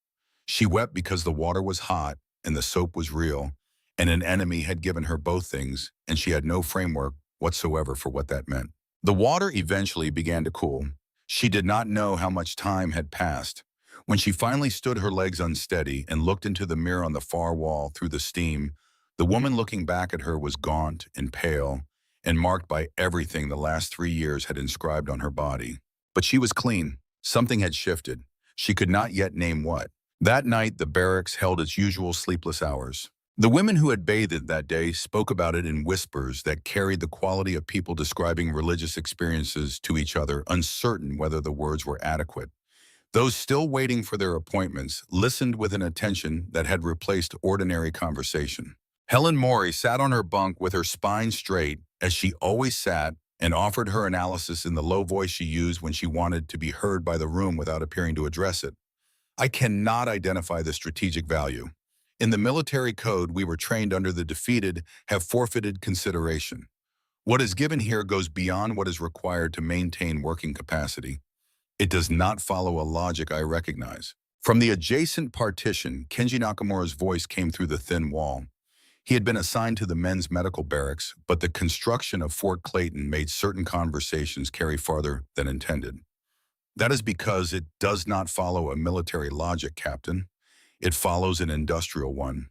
She wept because the water was hot and the soap was real, and an enemy had given her both things, and she had no framework whatsoever for what that meant. The water eventually began to cool. She did not know how much time had passed. When she finally stood her legs unsteady and looked into the mirror on the far wall through the steam, the woman looking back at her was gaunt and pale and marked by everything the last 3 years had inscribed on her body. But she was clean. Something had shifted. She could not yet name what. That night, the barracks held its usual sleepless hours. The women who had bathed that day spoke about it in whispers that carried the quality of people describing religious experiences to each other, uncertain whether the words were adequate. Those still waiting for their appointments listened with an attention that had replaced ordinary conversation. Helen Morey sat on her bunk with her spine straight, as she always sat, and offered her analysis in the low voice she used when she wanted to be heard by the room without appearing to address it. I cannot identify the strategic value. In the military code, we were trained under the defeated have forfeited consideration. What is given here goes beyond what is required to maintain working capacity. It does not follow a logic I recognize. From the adjacent partition, Kenji Nakamura's voice came through the thin wall. He had been assigned to the men's medical barracks, but the construction of Fort Clayton made certain conversations carry farther than intended. That is because it does not follow a military logic, Captain. It follows an industrial one.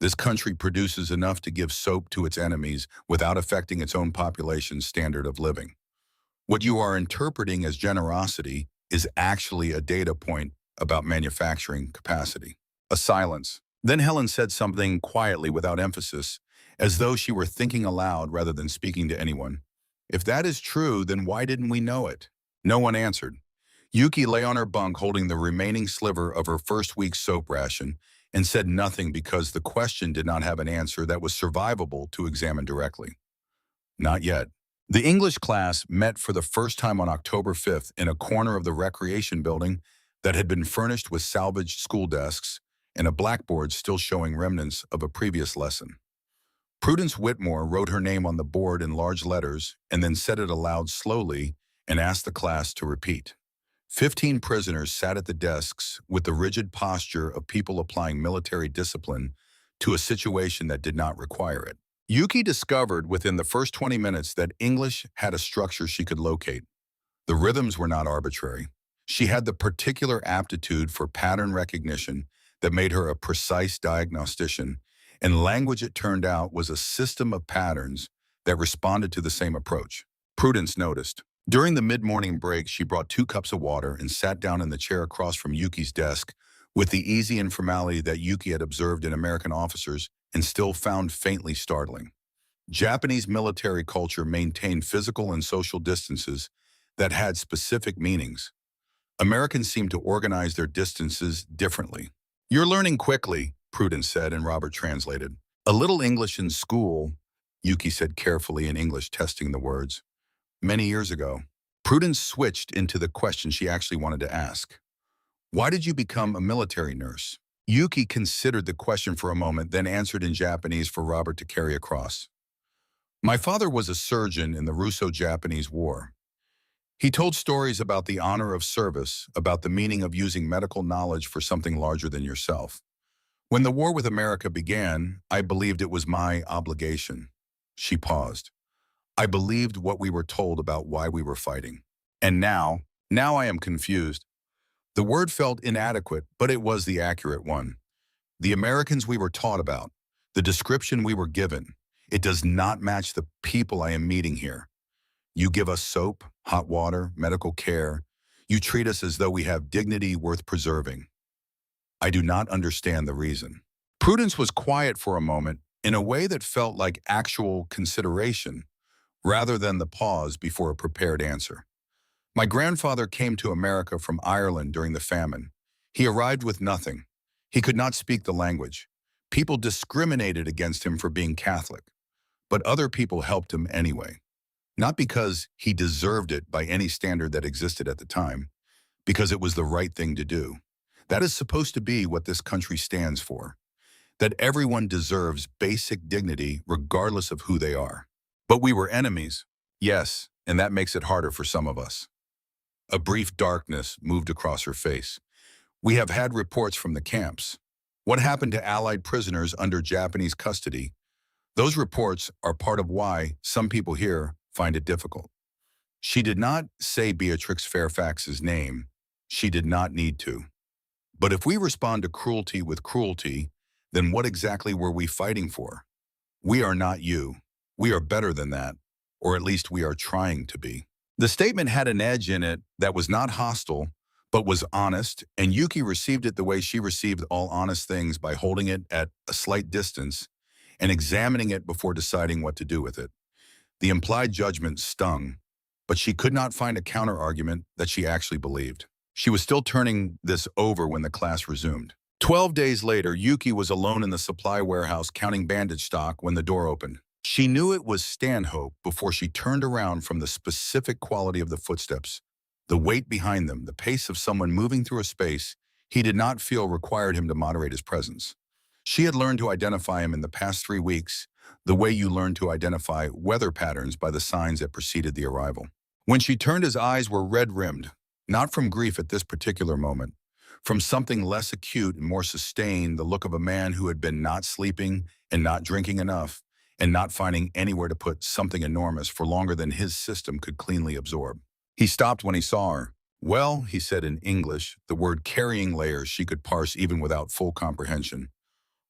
This country produces enough to give soap to its enemies without affecting its own population's standard of living. What you are interpreting as generosity is actually a data point about manufacturing capacity. A silence. Then Helen said something quietly without emphasis, as though she were thinking aloud rather than speaking to anyone. If that is true, then why didn't we know it? No one answered. Yuki lay on her bunk holding the remaining sliver of her first week's soap ration and said nothing because the question did not have an answer that was survivable to examine directly. Not yet. The English class met for the first time on October 5th in a corner of the recreation building that had been furnished with salvaged school desks and a blackboard still showing remnants of a previous lesson. Prudence Whitmore wrote her name on the board in large letters and then said it aloud slowly and asked the class to repeat. 15 prisoners sat at the desks with the rigid posture of people applying military discipline to a situation that did not require it. Yuki discovered within the first 20 minutes that English had a structure she could locate. The rhythms were not arbitrary. She had the particular aptitude for pattern recognition that made her a precise diagnostician, and language, it turned out, was a system of patterns that responded to the same approach. Prudence noticed. During the mid-morning break, she brought 2 cups of water and sat down in the chair across from Yuki's desk with the easy informality that Yuki had observed in American officers and still found faintly startling. Japanese military culture maintained physical and social distances that had specific meanings. Americans seemed to organize their distances differently. "You're learning quickly," Prudence said, and Robert translated. "A little English in school," Yuki said carefully in English, testing the words. "Many years ago." Prudence switched into the question she actually wanted to ask. "Why did you become a military nurse?" Yuki considered the question for a moment, then answered in Japanese for Robert to carry across. "My father was a surgeon in the Russo-Japanese War. He told stories about the honor of service, about the meaning of using medical knowledge for something larger than yourself. When the war with America began, I believed it was my obligation." She paused. "I believed what we were told about why we were fighting. And now I am confused." The word felt inadequate, but it was the accurate one. The Americans we were taught about, the description we were given, it does not match the people I am meeting here. You give us soap, hot water, medical care. You treat us as though we have dignity worth preserving. I do not understand the reason." Prudence was quiet for a moment in a way that felt like actual consideration, rather than the pause before a prepared answer. "My grandfather came to America from Ireland during the famine. He arrived with nothing. He could not speak the language. People discriminated against him for being Catholic, but other people helped him anyway. Not because he deserved it by any standard that existed at the time, because it was the right thing to do. That is supposed to be what this country stands for, that everyone deserves basic dignity regardless of who they are. But we were enemies. Yes, and that makes it harder for some of us." A brief darkness moved across her face. "We have had reports from the camps. What happened to Allied prisoners under Japanese custody? Those reports are part of why some people here find it difficult." She did not say Beatrix Fairfax's name. She did not need to. "But if we respond to cruelty with cruelty, then what exactly were we fighting for? We are not you. We are better than that, or at least we are trying to be." The statement had an edge in it that was not hostile, but was honest, and Yuki received it the way she received all honest things, by holding it at a slight distance and examining it before deciding what to do with it. The implied judgment stung, but she could not find a counter-argument that she actually believed. She was still turning this over when the class resumed. 12 days later, Yuki was alone in the supply warehouse counting bandage stock when the door opened. She knew it was Stanhope before she turned around from the specific quality of the footsteps, the weight behind them, the pace of someone moving through a space he did not feel required him to moderate his presence. She had learned to identify him in the past 3 weeks the way you learn to identify weather patterns by the signs that preceded the arrival. When she turned, his eyes were red-rimmed, not from grief at this particular moment, from something less acute and more sustained, the look of a man who had been not sleeping and not drinking enough and not finding anywhere to put something enormous for longer than his system could cleanly absorb. He stopped when he saw her. "Well," he said in English, the word carrying layers she could parse even without full comprehension.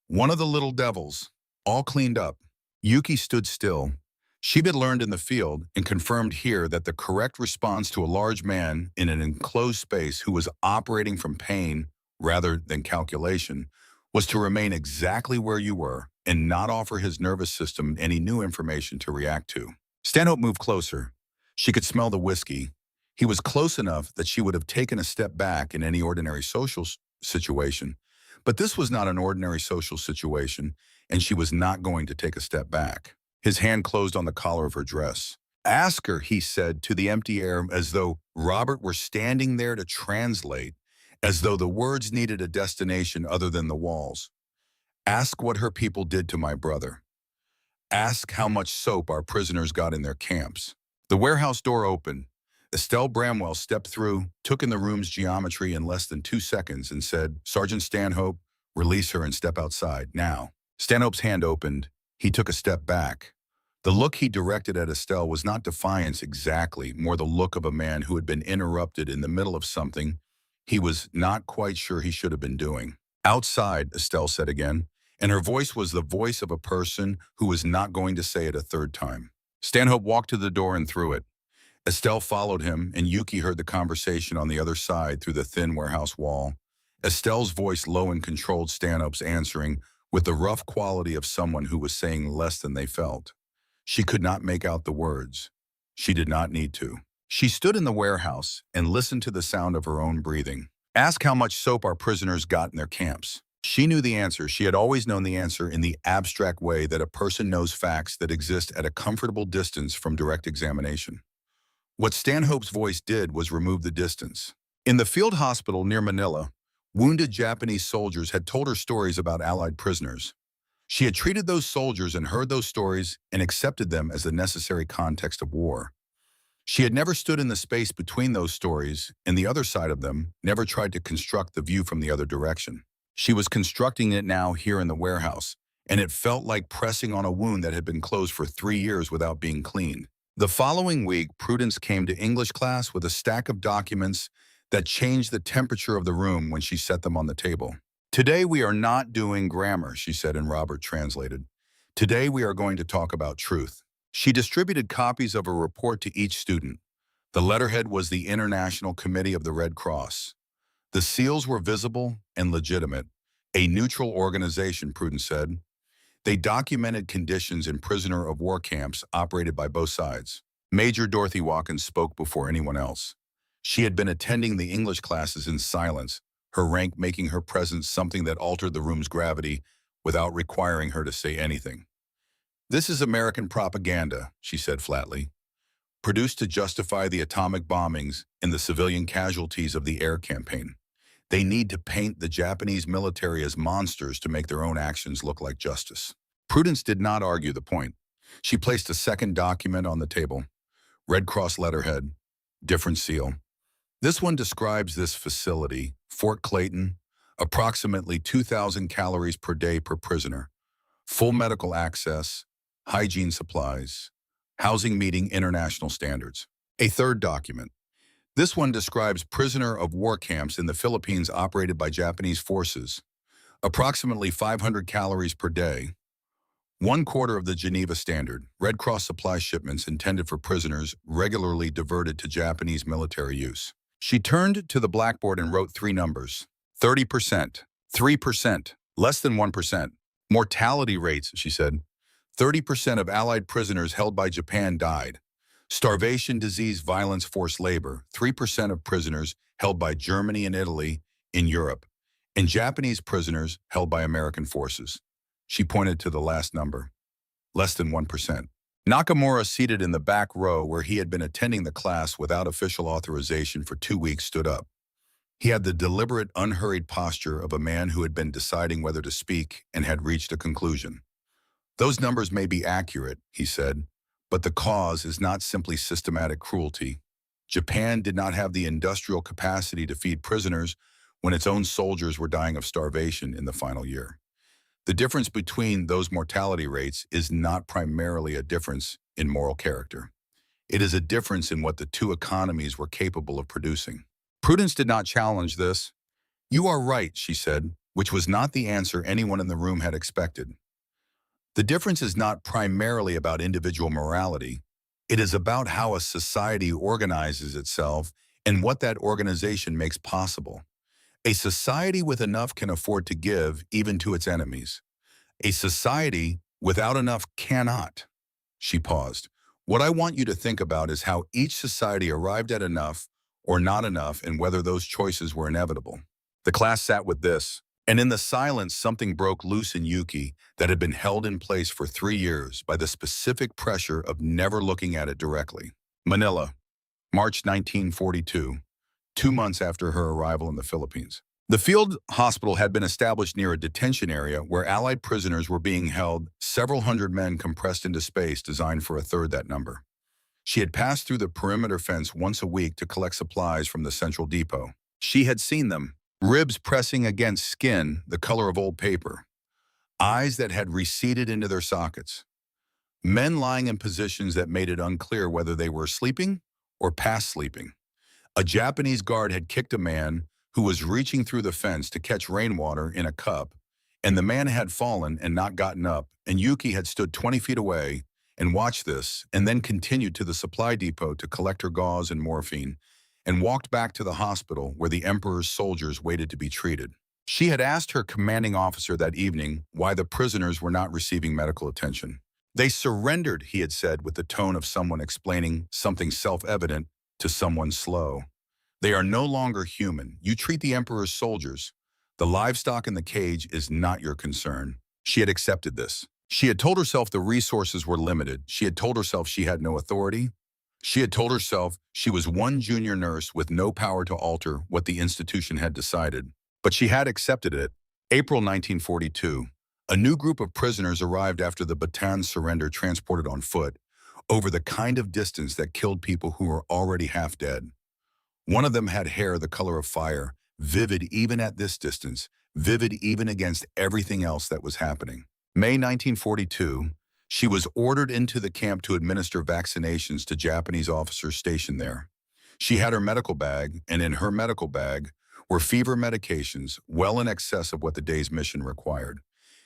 "One of the little devils, all cleaned up." Yuki stood still. She'd been learned in the field and confirmed here that the correct response to a large man in an enclosed space who was operating from pain rather than calculation was to remain exactly where you were and not offer his nervous system any new information to react to. Stanhope moved closer. She could smell the whiskey. He was close enough that she would have taken a step back in any ordinary social situation. But this was not an ordinary social situation, and she was not going to take a step back. His hand closed on the collar of her dress. "Ask her," he said to the empty air, as though Robert were standing there to translate, as though the words needed a destination other than the walls. "Ask what her people did to my brother. Ask how much soap our prisoners got in their camps." The warehouse door opened. Estelle Bramwell stepped through, took in the room's geometry in less than 2 seconds, and said, "Sergeant Stanhope, release her and step outside, now." Stanhope's hand opened. He took a step back. The look he directed at Estelle was not defiance exactly, more the look of a man who had been interrupted in the middle of something he was not quite sure he should have been doing. "Outside," Estelle said again, and her voice was the voice of a person who was not going to say it a third time. Stanhope walked to the door and through it. Estelle followed him, and Yuki heard the conversation on the other side through the thin warehouse wall. Estelle's voice, low and controlled, Stanhope's answering with the rough quality of someone who was saying less than they felt. She could not make out the words. She did not need to. She stood in the warehouse and listened to the sound of her own breathing. "Ask how much soap our prisoners got in their camps." She knew the answer. She had always known the answer in the abstract way that a person knows facts that exist at a comfortable distance from direct examination. What Stanhope's voice did was remove the distance. In the field hospital near Manila, wounded Japanese soldiers had told her stories about Allied prisoners. She had treated those soldiers and heard those stories and accepted them as the necessary context of war. She had never stood in the space between those stories and the other side of them, never tried to construct the view from the other direction. She was constructing it now here in the warehouse, and it felt like pressing on a wound that had been closed for 3 years without being cleaned. The following week, Prudence came to English class with a stack of documents that changed the temperature of the room when she set them on the table. "Today we are not doing grammar," she said, and Robert translated. "Today we are going to talk about truth." She distributed copies of a report to each student. The letterhead was the International Committee of the Red Cross. The seals were visible and legitimate. "A neutral organization," Prudence said. They documented conditions in prisoner of war camps operated by both sides. Major Dorothy Watkins spoke before anyone else. She had been attending the English classes in silence, her rank making her presence something that altered the room's gravity without requiring her to say anything. "This is American propaganda," she said flatly, "produced to justify the atomic bombings and the civilian casualties of the air campaign. They need to paint the Japanese military as monsters to make their own actions look like justice." Prudence did not argue the point. She placed a second document on the table. Red Cross letterhead, different seal. "This one describes this facility, Fort Clayton, approximately 2,000 calories per day per prisoner, full medical access, hygiene supplies, housing meeting international standards." A third document. "This one describes prisoner of war camps in the Philippines operated by Japanese forces, approximately 500 calories per day, 1/4 of the Geneva Standard, Red Cross supply shipments intended for prisoners regularly diverted to Japanese military use." She turned to the blackboard and wrote 3 numbers. 30%, 3%, less than 1%. "Mortality rates," she said. 30% of Allied prisoners held by Japan died. Starvation, disease, violence, forced labor, 3% of prisoners held by Germany and Italy in Europe, and Japanese prisoners held by American forces. She pointed to the last number, less than 1%. Nakamura, seated in the back row where he had been attending the class without official authorization for 2 weeks, stood up. He had the deliberate, unhurried posture of a man who had been deciding whether to speak and had reached a conclusion. Those numbers may be accurate, he said, but the cause is not simply systematic cruelty. Japan did not have the industrial capacity to feed prisoners when its own soldiers were dying of starvation in the final year. The difference between those mortality rates is not primarily a difference in moral character. It is a difference in what the two economies were capable of producing. Prudence did not challenge this. "You are right," she said, which was not the answer anyone in the room had expected. The difference is not primarily about individual morality. It is about how a society organizes itself and what that organization makes possible. A society with enough can afford to give even to its enemies. A society without enough cannot. She paused. What I want you to think about is how each society arrived at enough or not enough and whether those choices were inevitable. The class sat with this, and in the silence something broke loose in Yuki that had been held in place for 3 years by the specific pressure of never looking at it directly. Manila, March 1942, 2 months after her arrival in the Philippines. The field hospital had been established near a detention area where Allied prisoners were being held, several hundred men compressed into space designed for a third that number. She had passed through the perimeter fence once a week to collect supplies from the central depot. She had seen them, ribs pressing against skin the color of old paper, eyes that had receded into their sockets, men lying in positions that made it unclear whether they were sleeping or past sleeping. A Japanese guard had kicked a man who was reaching through the fence to catch rainwater in a cup, and the man had fallen and not gotten up, and Yuki had stood 20 feet away and watched this, and then continued to the supply depot to collect her gauze and morphine, and walked back to the hospital where the Emperor's soldiers waited to be treated. She had asked her commanding officer that evening why the prisoners were not receiving medical attention. "They surrendered," he had said with the tone of someone explaining something self-evident to someone slow. "They are no longer human. You treat the Emperor's soldiers. The livestock in the cage is not your concern." She had accepted this. She had told herself the resources were limited. She had told herself she had no authority. She had told herself she was one junior nurse with no power to alter what the institution had decided. But she had accepted it. April 1942. A new group of prisoners arrived after the Bataan surrender, transported on foot over the kind of distance that killed people who were already half dead. One of them had hair the color of fire, vivid even at this distance, vivid even against everything else that was happening. May 1942, she was ordered into the camp to administer vaccinations to Japanese officers stationed there. She had her medical bag, and in her medical bag were fever medications well in excess of what the day's mission required.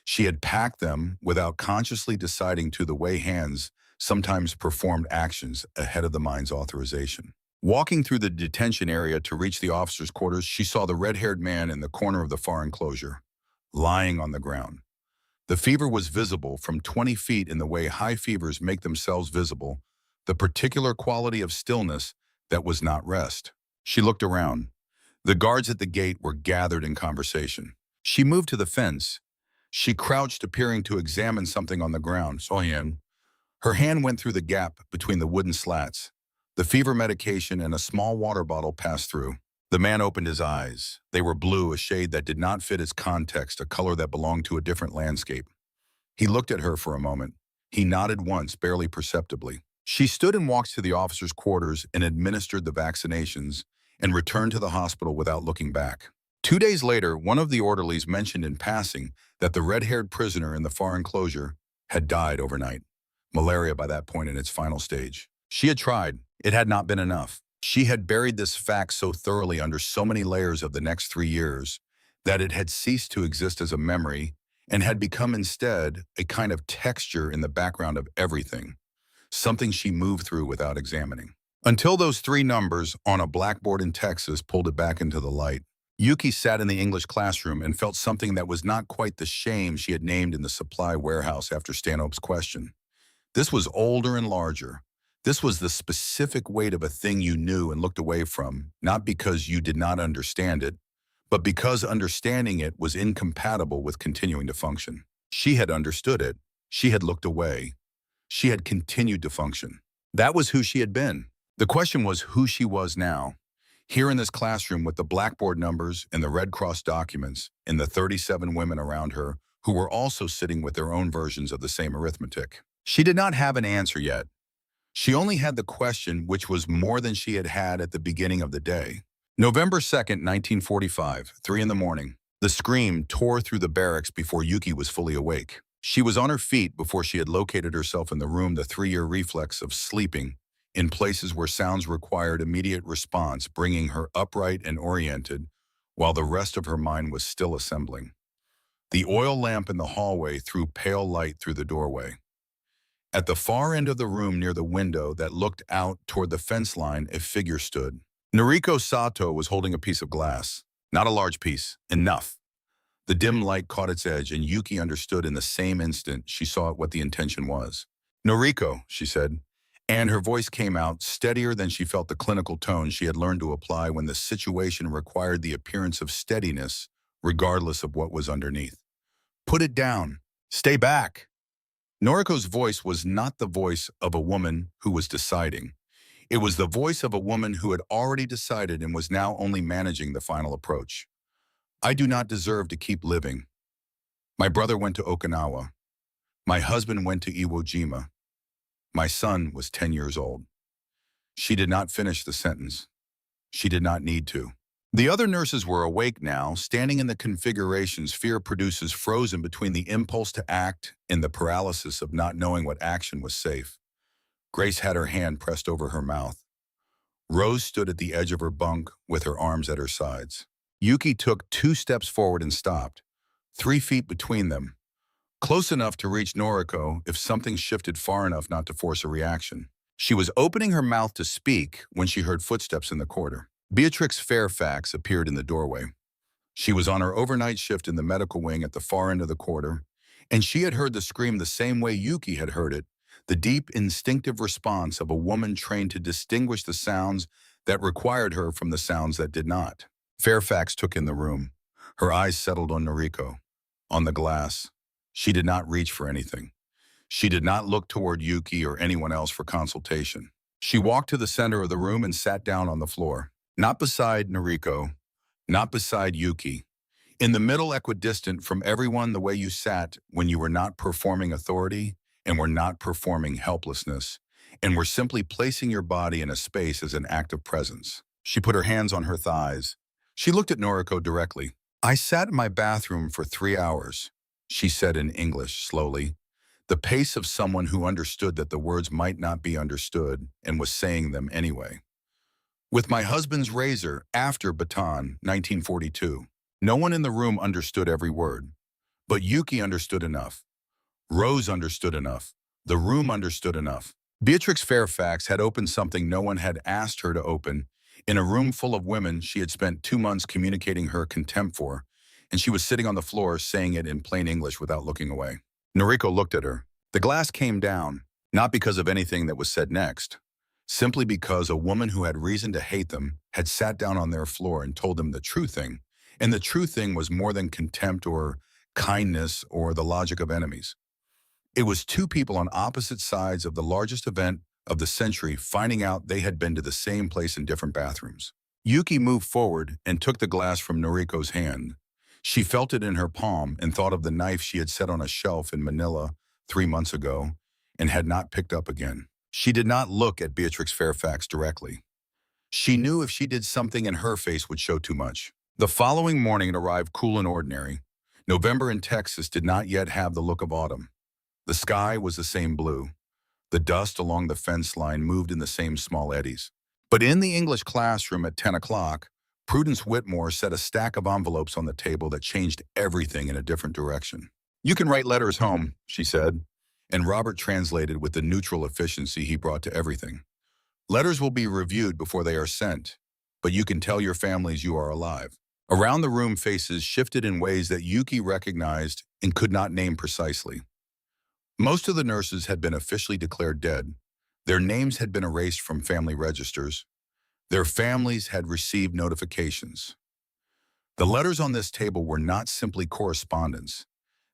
She had packed them without consciously deciding to the way hands sometimes performed actions ahead of the mind's authorization. Walking through the detention area to reach the officers' quarters, she saw the red-haired man in the corner of the far enclosure, lying on the ground. The fever was visible from 20 feet in the way high fevers make themselves visible, the particular quality of stillness that was not rest. She looked around. The guards at the gate were gathered in conversation. She moved to the fence. She crouched, appearing to examine something on the ground. Soyeon. Her hand went through the gap between the wooden slats. The fever medication and a small water bottle passed through. The man opened his eyes. They were blue, a shade that did not fit its context, a color that belonged to a different landscape. He looked at her for a moment. He nodded once, barely perceptibly. She stood and walked to the officers' quarters and administered the vaccinations and returned to the hospital without looking back. 2 days later, one of the orderlies mentioned in passing that the red-haired prisoner in the far enclosure had died overnight. Malaria by that point in its final stage. She had tried. It had not been enough. She had buried this fact so thoroughly under so many layers of the next 3 years that it had ceased to exist as a memory and had become instead a kind of texture in the background of everything, something she moved through without examining. Until those 3 numbers on a blackboard in Texas pulled it back into the light. Yuki sat in the English classroom and felt something that was not quite the shame she had named in the supply warehouse after Stanhope's question. This was older and larger. This was the specific weight of a thing you knew and looked away from, not because you did not understand it, but because understanding it was incompatible with continuing to function. She had understood it. She had looked away. She had continued to function. That was who she had been. The question was who she was now. Here in this classroom with the blackboard numbers and the Red Cross documents and the 37 women around her who were also sitting with their own versions of the same arithmetic. She did not have an answer yet. She only had the question, which was more than she had had at the beginning of the day. November 2nd, 1945, 3 in the morning. The scream tore through the barracks before Yuki was fully awake. She was on her feet before she had located herself in the room, the 3-year reflex of sleeping in places where sounds required immediate response, bringing her upright and oriented while the rest of her mind was still assembling. The oil lamp in the hallway threw pale light through the doorway. At the far end of the room near the window that looked out toward the fence line, a figure stood. Noriko Sato was holding a piece of glass. Not a large piece. Enough. The dim light caught its edge, and Yuki understood in the same instant she saw what the intention was. "Noriko," she said, and her voice came out steadier than she felt the clinical tone she had learned to apply when the situation required the appearance of steadiness, regardless of what was underneath. "Put it down. Stay back." Noriko's voice was not the voice of a woman who was deciding. It was the voice of a woman who had already decided and was now only managing the final approach. "I do not deserve to keep living. My brother went to Okinawa. My husband went to Iwo Jima. My son was 10 years old." She did not finish the sentence. She did not need to. The other nurses were awake now, standing in the configurations fear produces, frozen between the impulse to act and the paralysis of not knowing what action was safe. Grace had her hand pressed over her mouth. Rose stood at the edge of her bunk with her arms at her sides. Yuki took 2 steps forward and stopped, 3 feet between them, close enough to reach Noriko if something shifted far enough not to force a reaction. She was opening her mouth to speak when she heard footsteps in the corridor. Beatrix Fairfax appeared in the doorway. She was on her overnight shift in the medical wing at the far end of the corridor, and she had heard the scream the same way Yuki had heard it, the deep, instinctive response of a woman trained to distinguish the sounds that required her from the sounds that did not. Fairfax took in the room. Her eyes settled on Noriko, on the glass. She did not reach for anything. She did not look toward Yuki or anyone else for consultation. She walked to the center of the room and sat down on the floor. Not beside Noriko, not beside Yuki. In the middle, equidistant from everyone, the way you sat when you were not performing authority and were not performing helplessness, and were simply placing your body in a space as an act of presence. She put her hands on her thighs. She looked at Noriko directly. "I sat in my bathroom for 3 hours, she said in English, slowly, the pace of someone who understood that the words might not be understood and was saying them anyway. With my husband's razor, after Baton, 1942. No one in the room understood every word, but Yuki understood enough. Rose understood enough. The room understood enough. Beatrix Fairfax had opened something no one had asked her to open. In a room full of women she had spent 2 months communicating her contempt for, and she was sitting on the floor saying it in plain English without looking away. Noriko looked at her. The glass came down, not because of anything that was said next, simply because a woman who had reason to hate them had sat down on their floor and told them the true thing, and the true thing was more than contempt or kindness or the logic of enemies. It was 2 people on opposite sides of the largest event of the century finding out they had been to the same place in different bathrooms. Yuki moved forward and took the glass from Noriko's hand. She felt it in her palm and thought of the knife she had set on a shelf in Manila 3 months ago and had not picked up again. She did not look at Beatrix Fairfax directly. She knew if she did something in her face would show too much. The following morning it arrived cool and ordinary. November in Texas did not yet have the look of autumn. The sky was the same blue. The dust along the fence line moved in the same small eddies. But in the English classroom at 10 o'clock, Prudence Whitmore set a stack of envelopes on the table that changed everything in a different direction. "You can write letters home," she said, and Robert translated with the neutral efficiency he brought to everything. "Letters will be reviewed before they are sent, but you can tell your families you are alive." Around the room, faces shifted in ways that Yuki recognized and could not name precisely. Most of the nurses had been officially declared dead. Their names had been erased from family registers. Their families had received notifications. The letters on this table were not simply correspondence.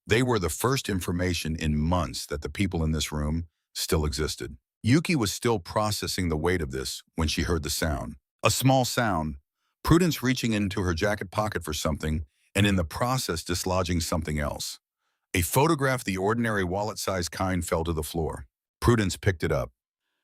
They were the first information in months that the people in this room still existed. Yuki was still processing the weight of this when she heard the sound. A small sound, Prudence reaching into her jacket pocket for something, and in the process dislodging something else. A photograph, the ordinary wallet-sized kind, fell to the floor. Prudence picked it up.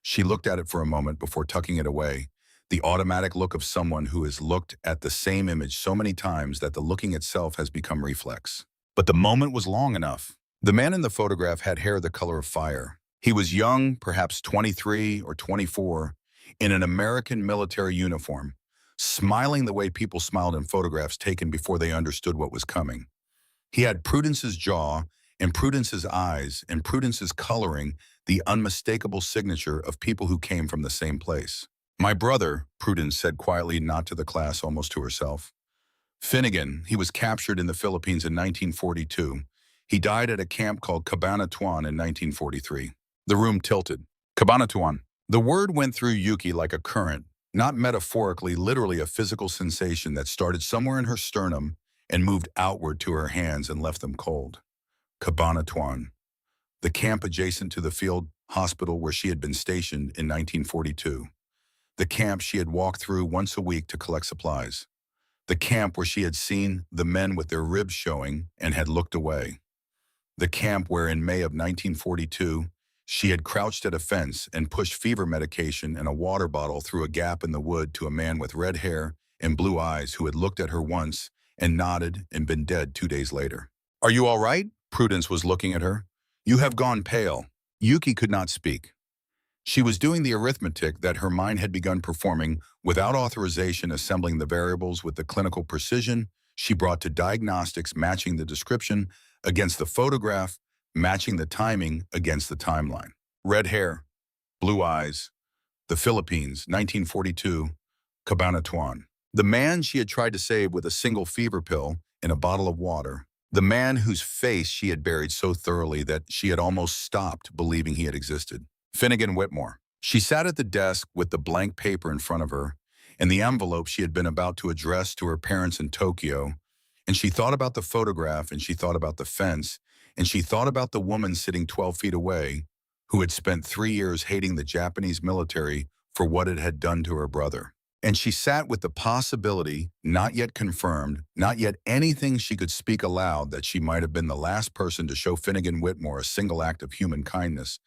She looked at it for a moment before tucking it away, the automatic look of someone who has looked at the same image so many times that the looking itself has become reflex. But the moment was long enough. The man in the photograph had hair the color of fire. He was young, perhaps 23 or 24, in an American military uniform, smiling the way people smiled in photographs taken before they understood what was coming. He had Prudence's jaw and Prudence's eyes and Prudence's coloring, the unmistakable signature of people who came from the same place. "My brother," Prudence said quietly, not to the class, almost to herself. "Finnegan, he was captured in the Philippines in 1942. He died at a camp called Cabanatuan in 1943. The room tilted. Cabanatuan. The word went through Yuki like a current, not metaphorically, literally a physical sensation that started somewhere in her sternum and moved outward to her hands and left them cold. Cabanatuan, the camp adjacent to the field hospital where she had been stationed in 1942. The camp she had walked through once a week to collect supplies. The camp where she had seen the men with their ribs showing and had looked away. The camp where in May of 1942, she had crouched at a fence and pushed fever medication and a water bottle through a gap in the wood to a man with red hair and blue eyes who had looked at her once and nodded and been dead 2 days later. "Are you all right?" Prudence was looking at her. "You have gone pale." Yuki could not speak. She was doing the arithmetic that her mind had begun performing without authorization, assembling the variables with the clinical precision she brought to diagnostics, matching the description against the photograph, matching the timing against the timeline. Red hair, blue eyes, the Philippines, 1942, Cabanatuan. The man she had tried to save with a single fever pill and a bottle of water. The man whose face she had buried so thoroughly that she had almost stopped believing he had existed. Finnegan Whitmore. She sat at the desk with the blank paper in front of her and the envelope she had been about to address to her parents in Tokyo, and she thought about the photograph, and she thought about the fence, and she thought about the woman sitting 12 feet away who had spent 3 years hating the Japanese military for what it had done to her brother. And she sat with the possibility, not yet confirmed, not yet anything she could speak aloud, that she might have been the last person to show Finnegan Whitmore a single act of human kindness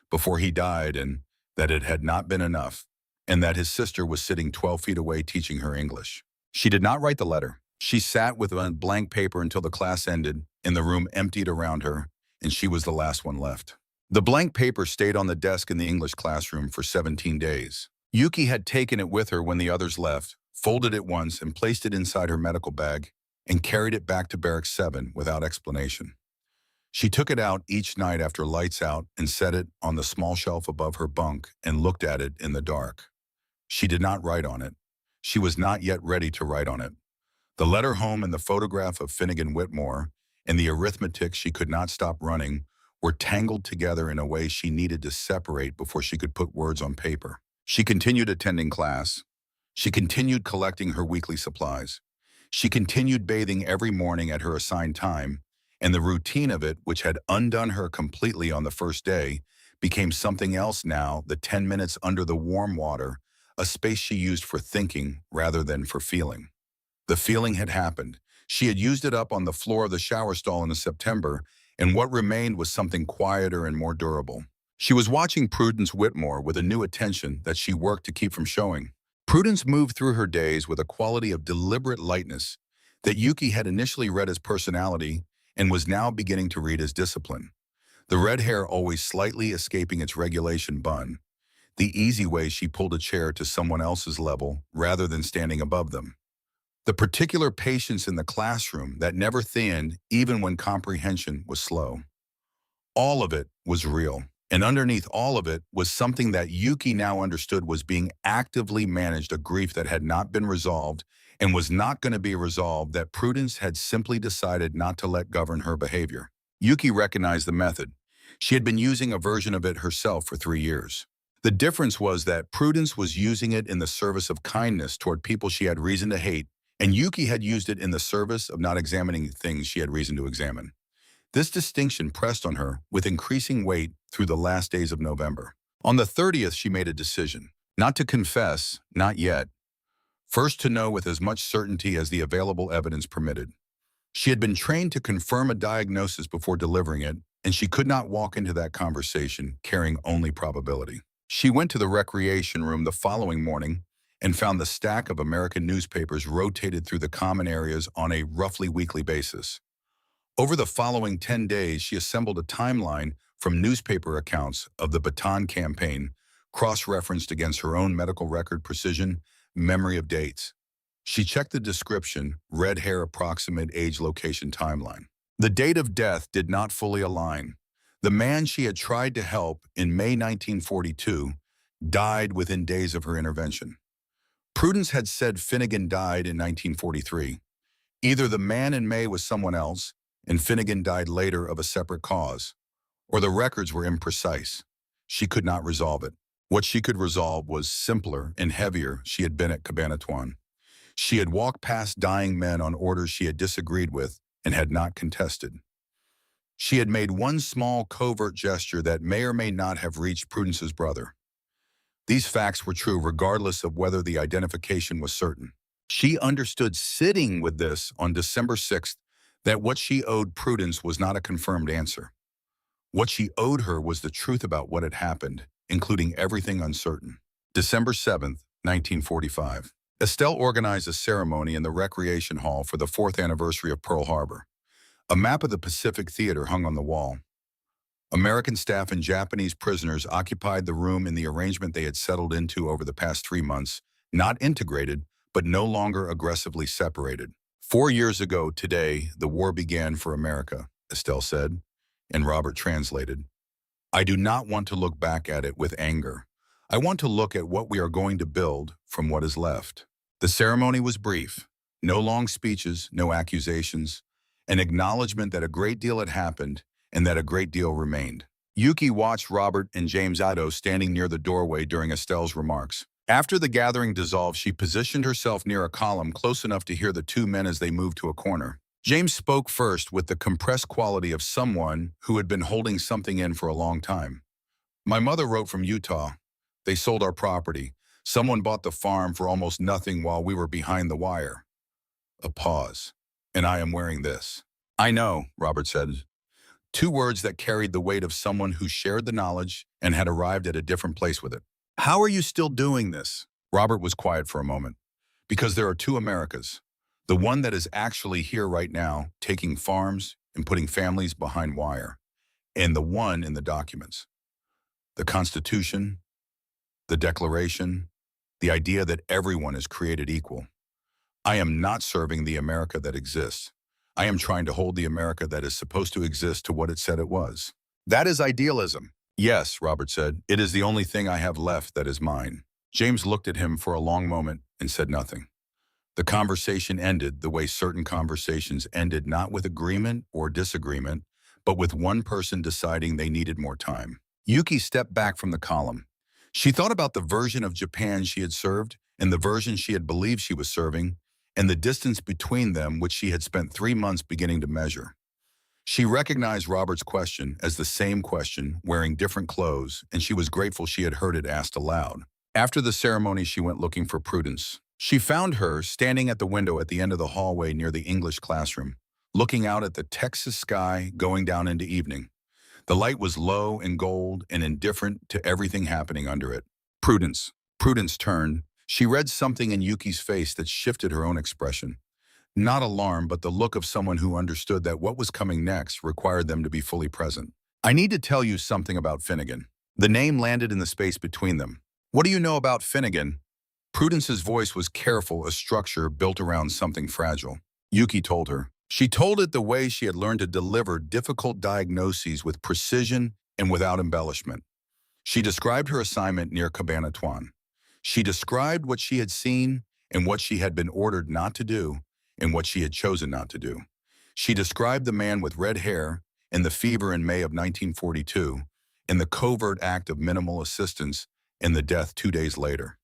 before he died, and that it had not been enough, and that his sister was sitting 12 feet away teaching her English. She did not write the letter. She sat with a blank paper until the class ended and the room emptied around her, and she was the last one left. The blank paper stayed on the desk in the English classroom for 17 days. Yuki had taken it with her when the others left, folded it once and placed it inside her medical bag, and carried it back to Barracks 7 without explanation. She took it out each night after lights out and set it on the small shelf above her bunk and looked at it in the dark. She did not write on it. She was not yet ready to write on it. The letter home and the photograph of Finnegan Whitmore and the arithmetic she could not stop running were tangled together in a way she needed to separate before she could put words on paper. She continued attending class. She continued collecting her weekly supplies. She continued bathing every morning at her assigned time, and the routine of it, which had undone her completely on the first day, became something else now, the 10 minutes under the warm water, a space she used for thinking rather than for feeling. The feeling had happened. She had used it up on the floor of the shower stall in September, and what remained was something quieter and more durable. She was watching Prudence Whitmore with a new attention that she worked to keep from showing. Prudence moved through her days with a quality of deliberate lightness that Yuki had initially read as personality and was now beginning to read as discipline. The red hair always slightly escaping its regulation bun. The easy way she pulled a chair to someone else's level rather than standing above them. The particular patience in the classroom that never thinned even when comprehension was slow. All of it was real. And underneath all of it was something that Yuki now understood was being actively managed, a grief that had not been resolved and was not going to be resolved, that Prudence had simply decided not to let govern her behavior. Yuki recognized the method. She had been using a version of it herself for 3 years. The difference was that Prudence was using it in the service of kindness toward people she had reason to hate, and Yuki had used it in the service of not examining things she had reason to examine. This distinction pressed on her with increasing weight through the last days of November. On the 30th, she made a decision. Not to confess, not yet. First to know with as much certainty as the available evidence permitted. She had been trained to confirm a diagnosis before delivering it, and she could not walk into that conversation carrying only probability. She went to the recreation room the following morning and found the stack of American newspapers rotated through the common areas on a roughly weekly basis. Over the following 10 days, she assembled a timeline from newspaper accounts of the Baton campaign, cross-referenced against her own medical record precision, memory of dates. She checked the description, red hair approximate age location timeline. The date of death did not fully align. The man she had tried to help in May 1942 died within days of her intervention. Prudence had said Finnegan died in 1943. Either the man in May was someone else, and Finnegan died later of a separate cause, or the records were imprecise. She could not resolve it. What she could resolve was simpler and heavier. She had been at Cabanatuan. She had walked past dying men on orders she had disagreed with and had not contested. She had made one small covert gesture that may or may not have reached Prudence's brother. These facts were true regardless of whether the identification was certain. She understood sitting with this on December 6th that what she owed Prudence was not a confirmed answer. What she owed her was the truth about what had happened, including everything uncertain. December 7th, 1945. Estelle organized a ceremony in the recreation hall for the 4th anniversary of Pearl Harbor. A map of the Pacific Theater hung on the wall. American staff and Japanese prisoners occupied the room in the arrangement they had settled into over the past 3 months, not integrated, but no longer aggressively separated. 4 years ago today, the war began for America, Estelle said, and Robert translated. I do not want to look back at it with anger. I want to look at what we are going to build from what is left. The ceremony was brief. No long speeches, no accusations, an acknowledgement that a great deal had happened and that a great deal remained. Yuki watched Robert and James Otto standing near the doorway during Estelle's remarks. After the gathering dissolved, she positioned herself near a column close enough to hear the two men as they moved to a corner. James spoke first with the compressed quality of someone who had been holding something in for a long time. My mother wrote from Utah. They sold our property. Someone bought the farm for almost nothing while we were behind the wire. A pause. And I am wearing this. I know, Robert said. 2 words that carried the weight of someone who shared the knowledge and had arrived at a different place with it. How are you still doing this? Robert was quiet for a moment. Because there are 2 Americas. The one that is actually here right now, taking farms and putting families behind wire. And the one in the documents. The Constitution, the Declaration, the idea that everyone is created equal. I am not serving the America that exists. I am trying to hold the America that is supposed to exist to what it said it was. That is idealism. Yes, Robert said, it is the only thing I have left that is mine. James looked at him for a long moment and said nothing. The conversation ended the way certain conversations ended, not with agreement or disagreement, but with one person deciding they needed more time. Yuki stepped back from the column. She thought about the version of Japan she had served and the version she had believed she was serving, and the distance between them which she had spent 3 months beginning to measure. She recognized Robert's question as the same question, wearing different clothes, and she was grateful she had heard it asked aloud. After the ceremony, she went looking for Prudence. She found her standing at the window at the end of the hallway near the English classroom, looking out at the Texas sky going down into evening. The light was low and gold and indifferent to everything happening under it. Prudence. Prudence turned. She read something in Yuki's face that shifted her own expression. Not alarm, but the look of someone who understood that what was coming next required them to be fully present. I need to tell you something about Finnegan. The name landed in the space between them. What do you know about Finnegan? Prudence's voice was careful, a structure built around something fragile. Yuki told her. She told it the way she had learned to deliver difficult diagnoses with precision and without embellishment. She described her assignment near Cabanatuan. She described what she had seen and what she had been ordered not to do and what she had chosen not to do. She described the man with red hair and the fever in May of 1942 and the covert act of minimal assistance and the death 2 days later.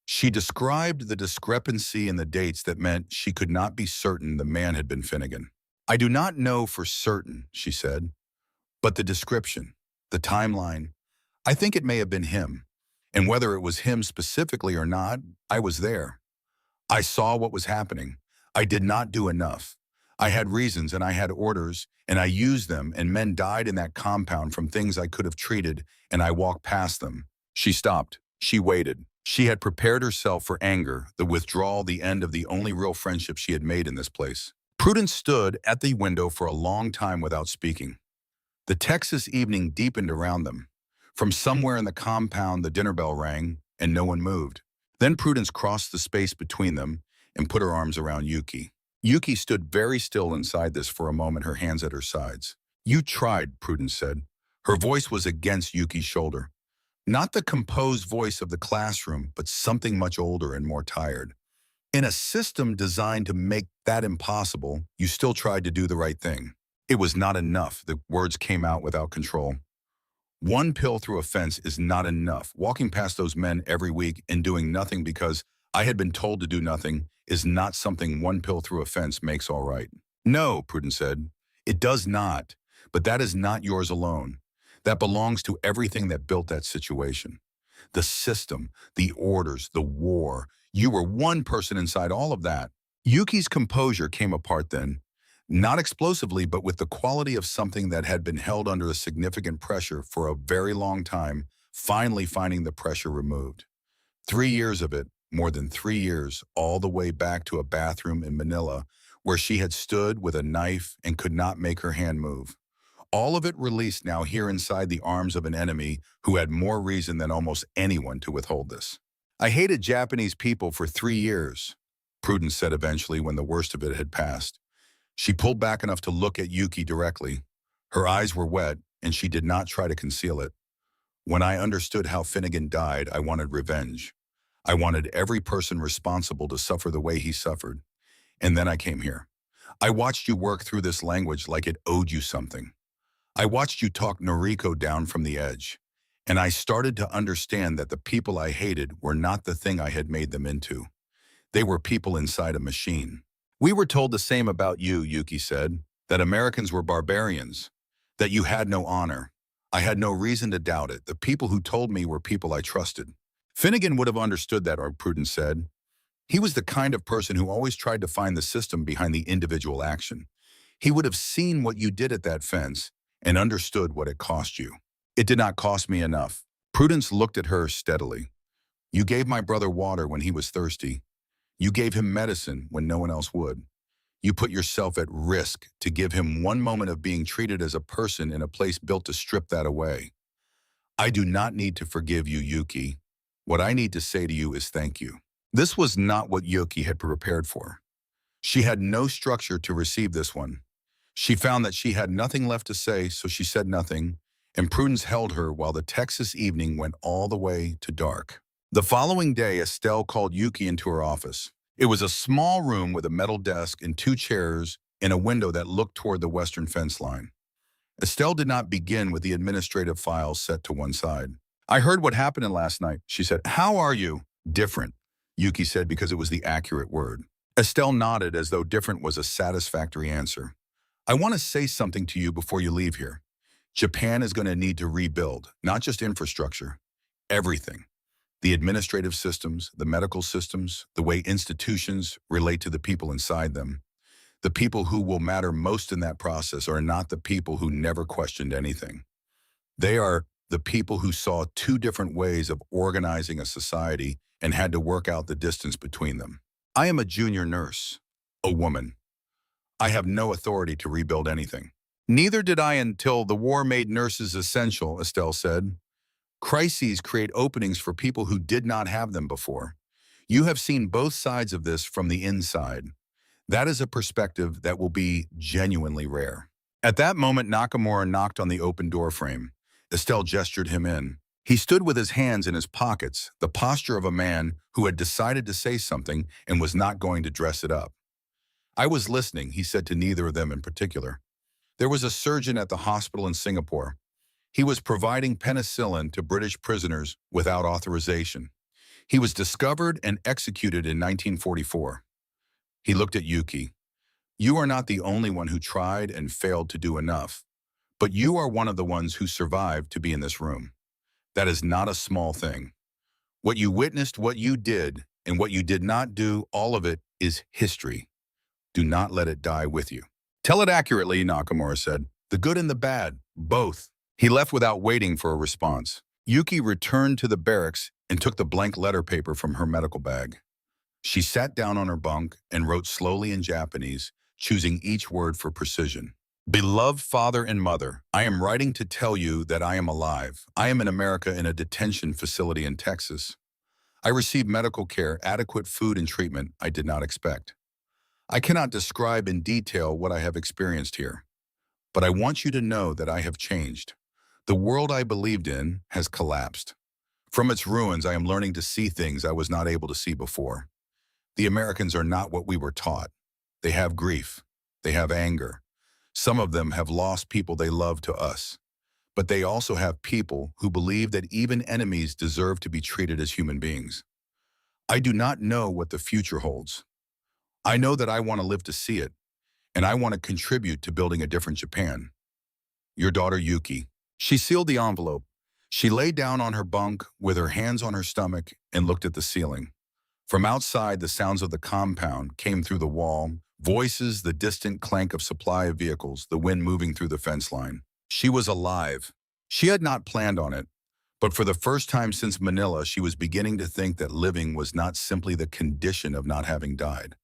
She described the discrepancy in the dates that meant she could not be certain the man had been Finnegan. I do not know for certain, she said, but the description, the timeline, I think it may have been him. And whether it was him specifically or not, I was there. I saw what was happening. I did not do enough. I had reasons and I had orders, and I used them, and men died in that compound from things I could have treated, and I walked past them. She stopped. She waited. She had prepared herself for anger, the withdrawal, the end of the only real friendship she had made in this place. Prudence stood at the window for a long time without speaking. The Texas evening deepened around them. From somewhere in the compound, the dinner bell rang, and no one moved. Then Prudence crossed the space between them and put her arms around Yuki. Yuki stood very still inside this for a moment, her hands at her sides. "You tried," Prudence said. Her voice was against Yuki's shoulder. Not the composed voice of the classroom, but something much older and more tired. In a system designed to make that impossible, you still tried to do the right thing. It was not enough. The words came out without control. One pill through a fence is not enough. Walking past those men every week and doing nothing because I had been told to do nothing is not something one pill through a fence makes all right. "No," Prudence said. "It does not. But that is not yours alone. That belongs to everything that built that situation. The system, the orders, the war. You were one person inside all of that." Yuki's composure came apart then. Not explosively, but with the quality of something that had been held under a significant pressure for a very long time, finally finding the pressure removed. 3 years of it, more than 3 years, all the way back to a bathroom in Manila, where she had stood with a knife and could not make her hand move. All of it released now here inside the arms of an enemy who had more reason than almost anyone to withhold this. "I hated Japanese people for 3 years," Prudence said eventually when the worst of it had passed. She pulled back enough to look at Yuki directly. Her eyes were wet, and she did not try to conceal it. "When I understood how Finnegan died, I wanted revenge. I wanted every person responsible to suffer the way he suffered. And then I came here. I watched you work through this language like it owed you something. I watched you talk Noriko down from the edge. And I started to understand that the people I hated were not the thing I had made them into. They were people inside a machine." "We were told the same about you," Yuki said, "that Americans were barbarians, that you had no honor. I had no reason to doubt it. The people who told me were people I trusted." "Finnegan would have understood that," Prudence said. "He was the kind of person who always tried to find the system behind the individual action. He would have seen what you did at that fence and understood what it cost you." "It did not cost me enough." Prudence looked at her steadily. "You gave my brother water when he was thirsty. You gave him medicine when no one else would. You put yourself at risk to give him one moment of being treated as a person in a place built to strip that away. I do not need to forgive you, Yuki. What I need to say to you is thank you." This was not what Yuki had prepared for. She had no structure to receive this one. She found that she had nothing left to say, so she said nothing, and Prudence held her while the Texas evening went all the way to dark. The following day, Estelle called Yuki into her office. It was a small room with a metal desk and 2 chairs and a window that looked toward the western fence line. Estelle did not begin with the administrative files set to one side. "I heard what happened last night," she said. "How are you?" "Different," Yuki said because it was the accurate word. Estelle nodded as though different was a satisfactory answer. "I want to say something to you before you leave here. Japan is going to need to rebuild, not just infrastructure, everything. The administrative systems, the medical systems, the way institutions relate to the people inside them. The people who will matter most in that process are not the people who never questioned anything. They are the people who saw two different ways of organizing a society and had to work out the distance between them. I am a junior nurse, a woman. I have no authority to rebuild anything." "Neither did I until the war made nurses essential," Estelle said. "Crises create openings for people who did not have them before. You have seen both sides of this from the inside. That is a perspective that will be genuinely rare." At that moment, Nakamura knocked on the open door frame. Estelle gestured him in. He stood with his hands in his pockets, the posture of a man who had decided to say something and was not going to dress it up. "I was listening," he said to neither of them in particular. "There was a surgeon at the hospital in Singapore. He was providing penicillin to British prisoners without authorization. He was discovered and executed in 1944. He looked at Yuki. "You are not the only one who tried and failed to do enough, but you are one of the ones who survived to be in this room. That is not a small thing. What you witnessed, what you did, and what you did not do, all of it is history. Do not let it die with you." Tell it accurately, Nakamura said. The good and the bad, both. He left without waiting for a response. Yuki returned to the barracks and took the blank letter paper from her medical bag. She sat down on her bunk and wrote slowly in Japanese, choosing each word for precision. Beloved father and mother, I am writing to tell you that I am alive. I am in America in a detention facility in Texas. I received medical care, adequate food and treatment I did not expect. I cannot describe in detail what I have experienced here, but I want you to know that I have changed. The world I believed in has collapsed. From its ruins, I am learning to see things I was not able to see before. The Americans are not what we were taught. They have grief. They have anger. Some of them have lost people they love to us. But they also have people who believe that even enemies deserve to be treated as human beings. I do not know what the future holds. I know that I want to live to see it, and I want to contribute to building a different Japan. Your daughter, Yuki. She sealed the envelope. She lay down on her bunk with her hands on her stomach and looked at the ceiling. From outside, the sounds of the compound came through the wall, voices, the distant clank of supply of vehicles, the wind moving through the fence line. She was alive. She had not planned on it, but for the first time since Manila, she was beginning to think that living was not simply the condition of not having died,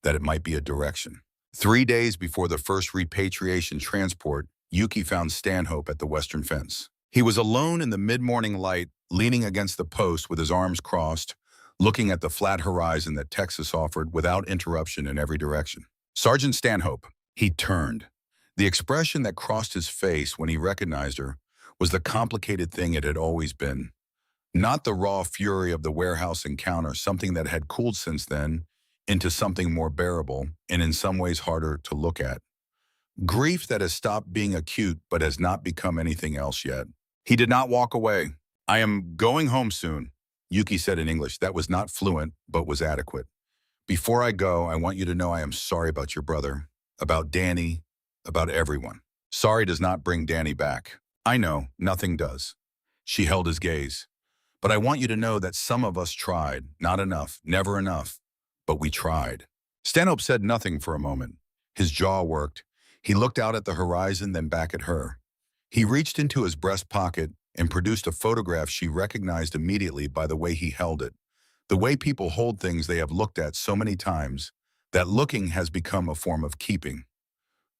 that it might be a direction. 3 days before the first repatriation transport, Yuki found Stanhope at the western fence. He was alone in the mid-morning light, leaning against the post with his arms crossed, looking at the flat horizon that Texas offered without interruption in every direction. Sergeant Stanhope. He turned. The expression that crossed his face when he recognized her was the complicated thing it had always been. Not the raw fury of the warehouse encounter, something that had cooled since then, into something more bearable and in some ways harder to look at. Grief that has stopped being acute but has not become anything else yet. He did not walk away. I am going home soon, Yuki said in English that was not fluent but was adequate. Before I go, I want you to know I am sorry about your brother, about Danny, about everyone. Sorry does not bring Danny back. I know, nothing does. She held his gaze. But I want you to know that some of us tried, not enough, never enough, but we tried. Stanhope said nothing for a moment. His jaw worked. He looked out at the horizon, then back at her. He reached into his breast pocket and produced a photograph she recognized immediately by the way he held it. The way people hold things they have looked at so many times, that looking has become a form of keeping.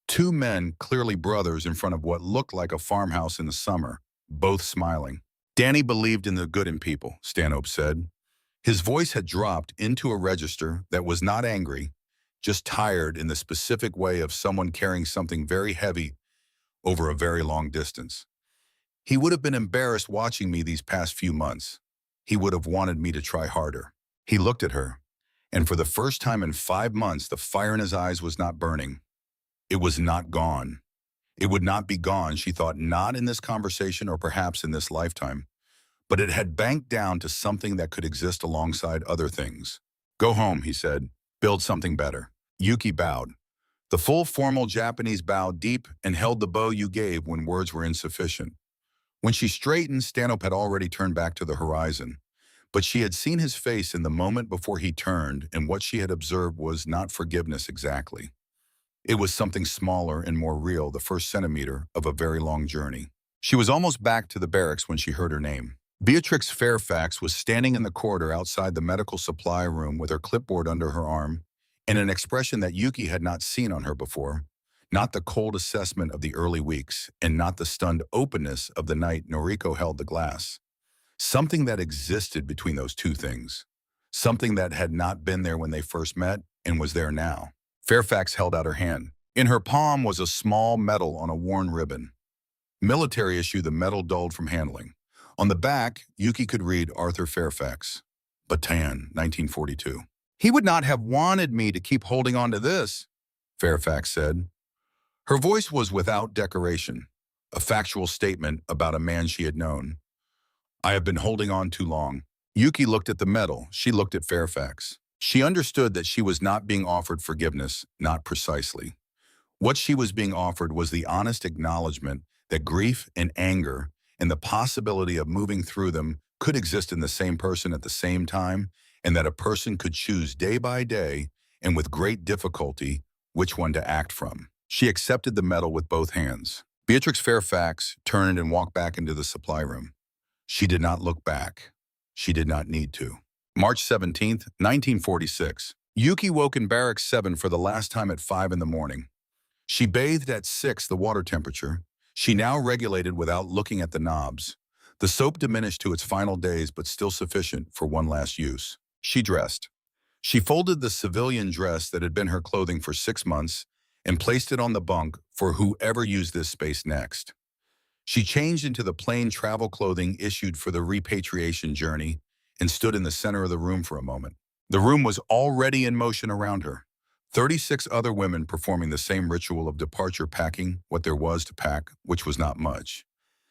2 men, clearly brothers, in front of what looked like a farmhouse in the summer, both smiling. Danny believed in the good in people, Stanhope said. His voice had dropped into a register that was not angry, just tired in the specific way of someone carrying something very heavy over a very long distance. He would have been embarrassed watching me these past few months. He would have wanted me to try harder. He looked at her, and for the first time in 5 months, the fire in his eyes was not burning. It was not gone. It would not be gone, she thought, not in this conversation or perhaps in this lifetime. But it had banked down to something that could exist alongside other things. Go home, he said. Build something better. Yuki bowed. The full formal Japanese bow, deep, and held the bow you gave when words were insufficient. When she straightened, Stanhope had already turned back to the horizon. But she had seen his face in the moment before he turned, and what she had observed was not forgiveness exactly. It was something smaller and more real, the first centimeter of a very long journey. She was almost back to the barracks when she heard her name. Beatrix Fairfax was standing in the corridor outside the medical supply room with her clipboard under her arm and an expression that Yuki had not seen on her before, not the cold assessment of the early weeks and not the stunned openness of the night Noriko held the glass. Something that existed between those two things, something that had not been there when they first met and was there now. Fairfax held out her hand. In her palm was a small medal on a worn ribbon. Military issue, the medal dulled from handling. On the back, Yuki could read Arthur Fairfax, Bataan, 1942. He would not have wanted me to keep holding on to this, Fairfax said. Her voice was without decoration, a factual statement about a man she had known. I have been holding on too long. Yuki looked at the medal. She looked at Fairfax. She understood that she was not being offered forgiveness, not precisely. What she was being offered was the honest acknowledgement that grief and anger and the possibility of moving through them could exist in the same person at the same time, and that a person could choose day by day and with great difficulty which one to act from. She accepted the medal with both hands. Beatrix Fairfax turned and walked back into the supply room. She did not look back. She did not need to. March 17th, 1946. Yuki woke in Barracks 7 for the last time at 5 in the morning. She bathed at 6, the water temperature. She now regulated without looking at the knobs. The soap diminished to its final days, but still sufficient for one last use. She dressed. She folded the civilian dress that had been her clothing for 6 months and placed it on the bunk for whoever used this space next. She changed into the plain travel clothing issued for the repatriation journey and stood in the center of the room for a moment. The room was already in motion around her. 36 other women performing the same ritual of departure, packing what there was to pack, which was not much,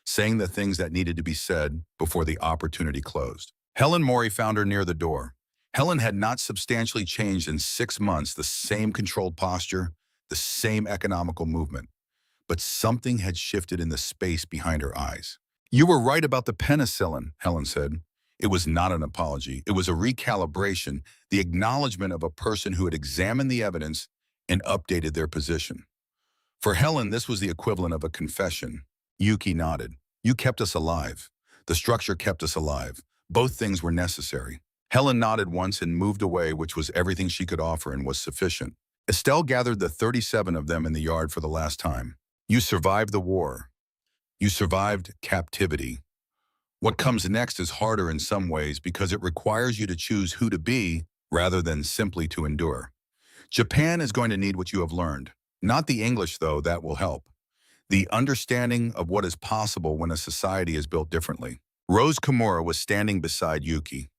saying the things that needed to be said before the opportunity closed. Helen Morey found her near the door. Helen had not substantially changed in 6 months, the same controlled posture, the same economical movement. But something had shifted in the space behind her eyes. "You were right about the penicillin," Helen said. It was not an apology. It was a recalibration, the acknowledgement of a person who had examined the evidence and updated their position. For Helen, this was the equivalent of a confession. Yuki nodded. "You kept us alive. The structure kept us alive. Both things were necessary." Helen nodded once and moved away, which was everything she could offer and was sufficient. Estelle gathered the 37 of them in the yard for the last time. "You survived the war. You survived captivity. What comes next is harder in some ways because it requires you to choose who to be rather than simply to endure. Japan is going to need what you have learned. Not the English, though, that will help. The understanding of what is possible when a society is built differently." Rose Kimura was standing beside Yuki.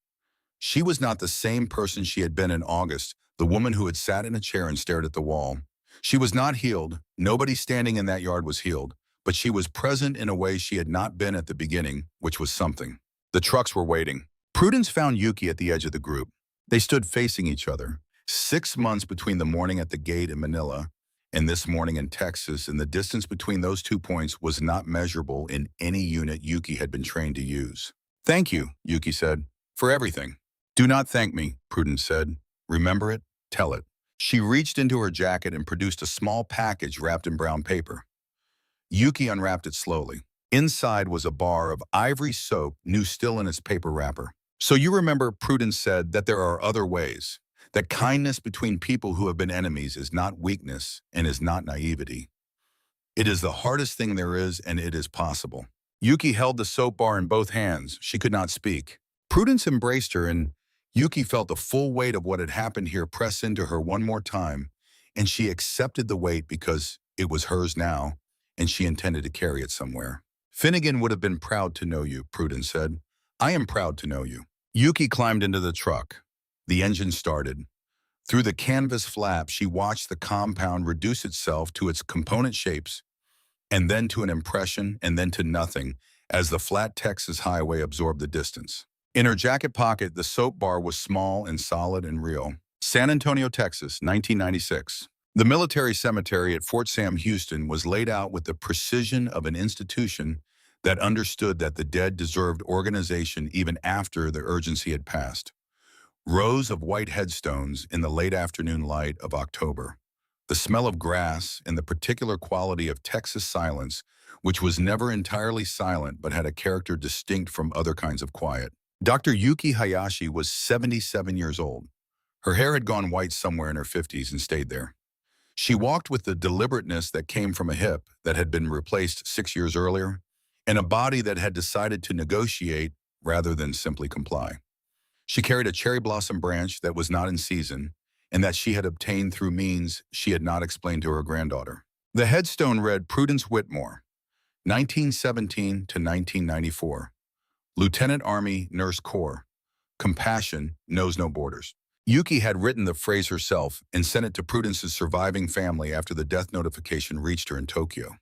She was not the same person she had been in August, the woman who had sat in a chair and stared at the wall. She was not healed. Nobody standing in that yard was healed. But she was present in a way she had not been at the beginning, which was something. The trucks were waiting. Prudence found Yuki at the edge of the group. They stood facing each other. 6 months between the morning at the gate in Manila and this morning in Texas, and the distance between those 2 points was not measurable in any unit Yuki had been trained to use. "Thank you," Yuki said, "for everything." "Do not thank me," Prudence said. "Remember it, tell it." She reached into her jacket and produced a small package wrapped in brown paper. Yuki unwrapped it slowly. Inside was a bar of ivory soap, new still in its paper wrapper. "So you remember Prudence said that there are other ways, that kindness between people who have been enemies is not weakness and is not naivety. It is the hardest thing there is, and it is possible." Yuki held the soap bar in both hands. She could not speak. Prudence embraced her, and Yuki felt the full weight of what had happened here press into her one more time, and she accepted the weight because it was hers now, and she intended to carry it somewhere. "Finnegan would have been proud to know you," Prudence said. "I am proud to know you." Yuki climbed into the truck. The engine started. Through the canvas flap, she watched the compound reduce itself to its component shapes, and then to an impression, and then to nothing, as the flat Texas highway absorbed the distance. In her jacket pocket, the soap bar was small and solid and real. San Antonio, Texas, 1996. The military cemetery at Fort Sam Houston was laid out with the precision of an institution that understood that the dead deserved organization even after the urgency had passed. Rows of white headstones in the late afternoon light of October. The smell of grass and the particular quality of Texas silence, which was never entirely silent but had a character distinct from other kinds of quiet. Dr. Yuki Hayashi was 77 years old. Her hair had gone white somewhere in her 50s and stayed there. She walked with the deliberateness that came from a hip that had been replaced 6 years earlier, and a body that had decided to negotiate rather than simply comply. She carried a cherry blossom branch that was not in season, and that she had obtained through means she had not explained to her granddaughter. The headstone read Prudence Whitmore, 1917 to 1994. Lieutenant Army Nurse Corps. Compassion knows no borders. Yuki had written the phrase herself and sent it to Prudence's surviving family after the death notification reached her in Tokyo.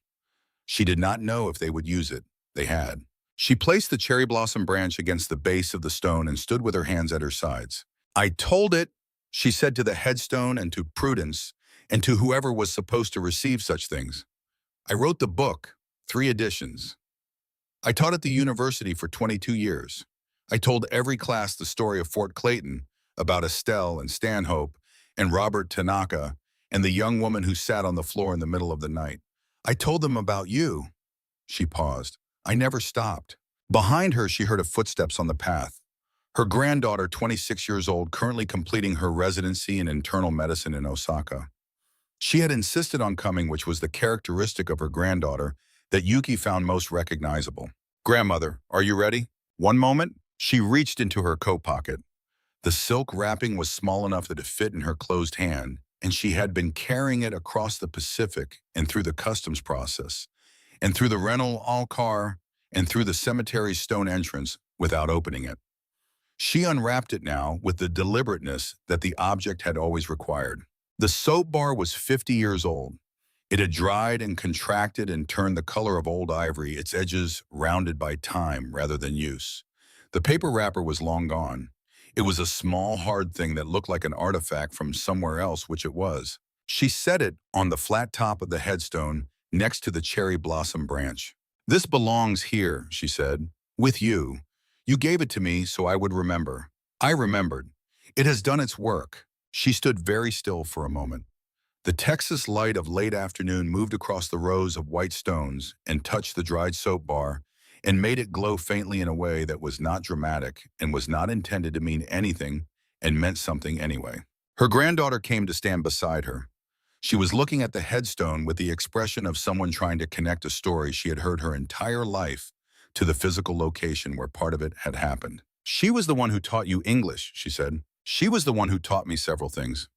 She did not know if they would use it. They had. She placed the cherry blossom branch against the base of the stone and stood with her hands at her sides. "I told it," she said to the headstone and to Prudence and to whoever was supposed to receive such things. "I wrote the book, 3 editions. I taught at the university for 22 years. I told every class the story of Fort Clayton, about Estelle and Stanhope and Robert Tanaka and the young woman who sat on the floor in the middle of the night. I told them about you. She paused. I never stopped. Behind her, she heard of footsteps on the path. Her granddaughter, 26 years old, currently completing her residency in internal medicine in Osaka. She had insisted on coming, which was the characteristic of her granddaughter that Yuki found most recognizable. Grandmother, are you ready? One moment. She reached into her coat pocket. The silk wrapping was small enough that it fit in her closed hand, and she had been carrying it across the Pacific and through the customs process, and through the rental car, and through the cemetery's stone entrance without opening it. She unwrapped it now with the deliberateness that the object had always required. The soap bar was 50 years old. It had dried and contracted and turned the color of old ivory, its edges rounded by time rather than use. The paper wrapper was long gone. It was a small, hard thing that looked like an artifact from somewhere else, which it was. She set it on the flat top of the headstone next to the cherry blossom branch. This belongs here, she said, with you. You gave it to me so I would remember. I remembered. It has done its work. She stood very still for a moment. The Texas light of late afternoon moved across the rows of white stones and touched the dried soap bar and made it glow faintly in a way that was not dramatic and was not intended to mean anything and meant something anyway. Her granddaughter came to stand beside her. She was looking at the headstone with the expression of someone trying to connect a story she had heard her entire life to the physical location where part of it had happened. She was the one who taught you English, she said. She was the one who taught me several things.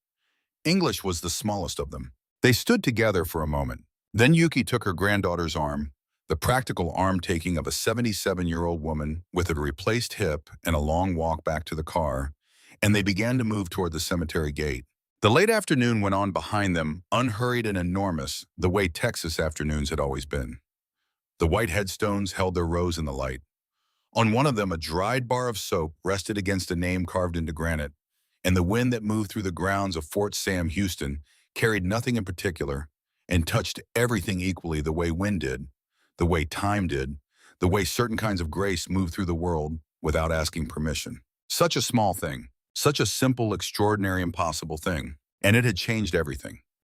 English was the smallest of them. They stood together for a moment. Then Yuki took her granddaughter's arm, the practical arm-taking of a 77-year-old woman with a replaced hip and a long walk back to the car, and they began to move toward the cemetery gate. The late afternoon went on behind them, unhurried and enormous, the way Texas afternoons had always been. The white headstones held their rows in the light. On one of them, a dried bar of soap rested against a name carved into granite, and the wind that moved through the grounds of Fort Sam Houston carried nothing in particular and touched everything equally the way wind did, the way time did, the way certain kinds of grace move through the world without asking permission. Such a small thing, such a simple, extraordinary, impossible thing, and it had changed everything.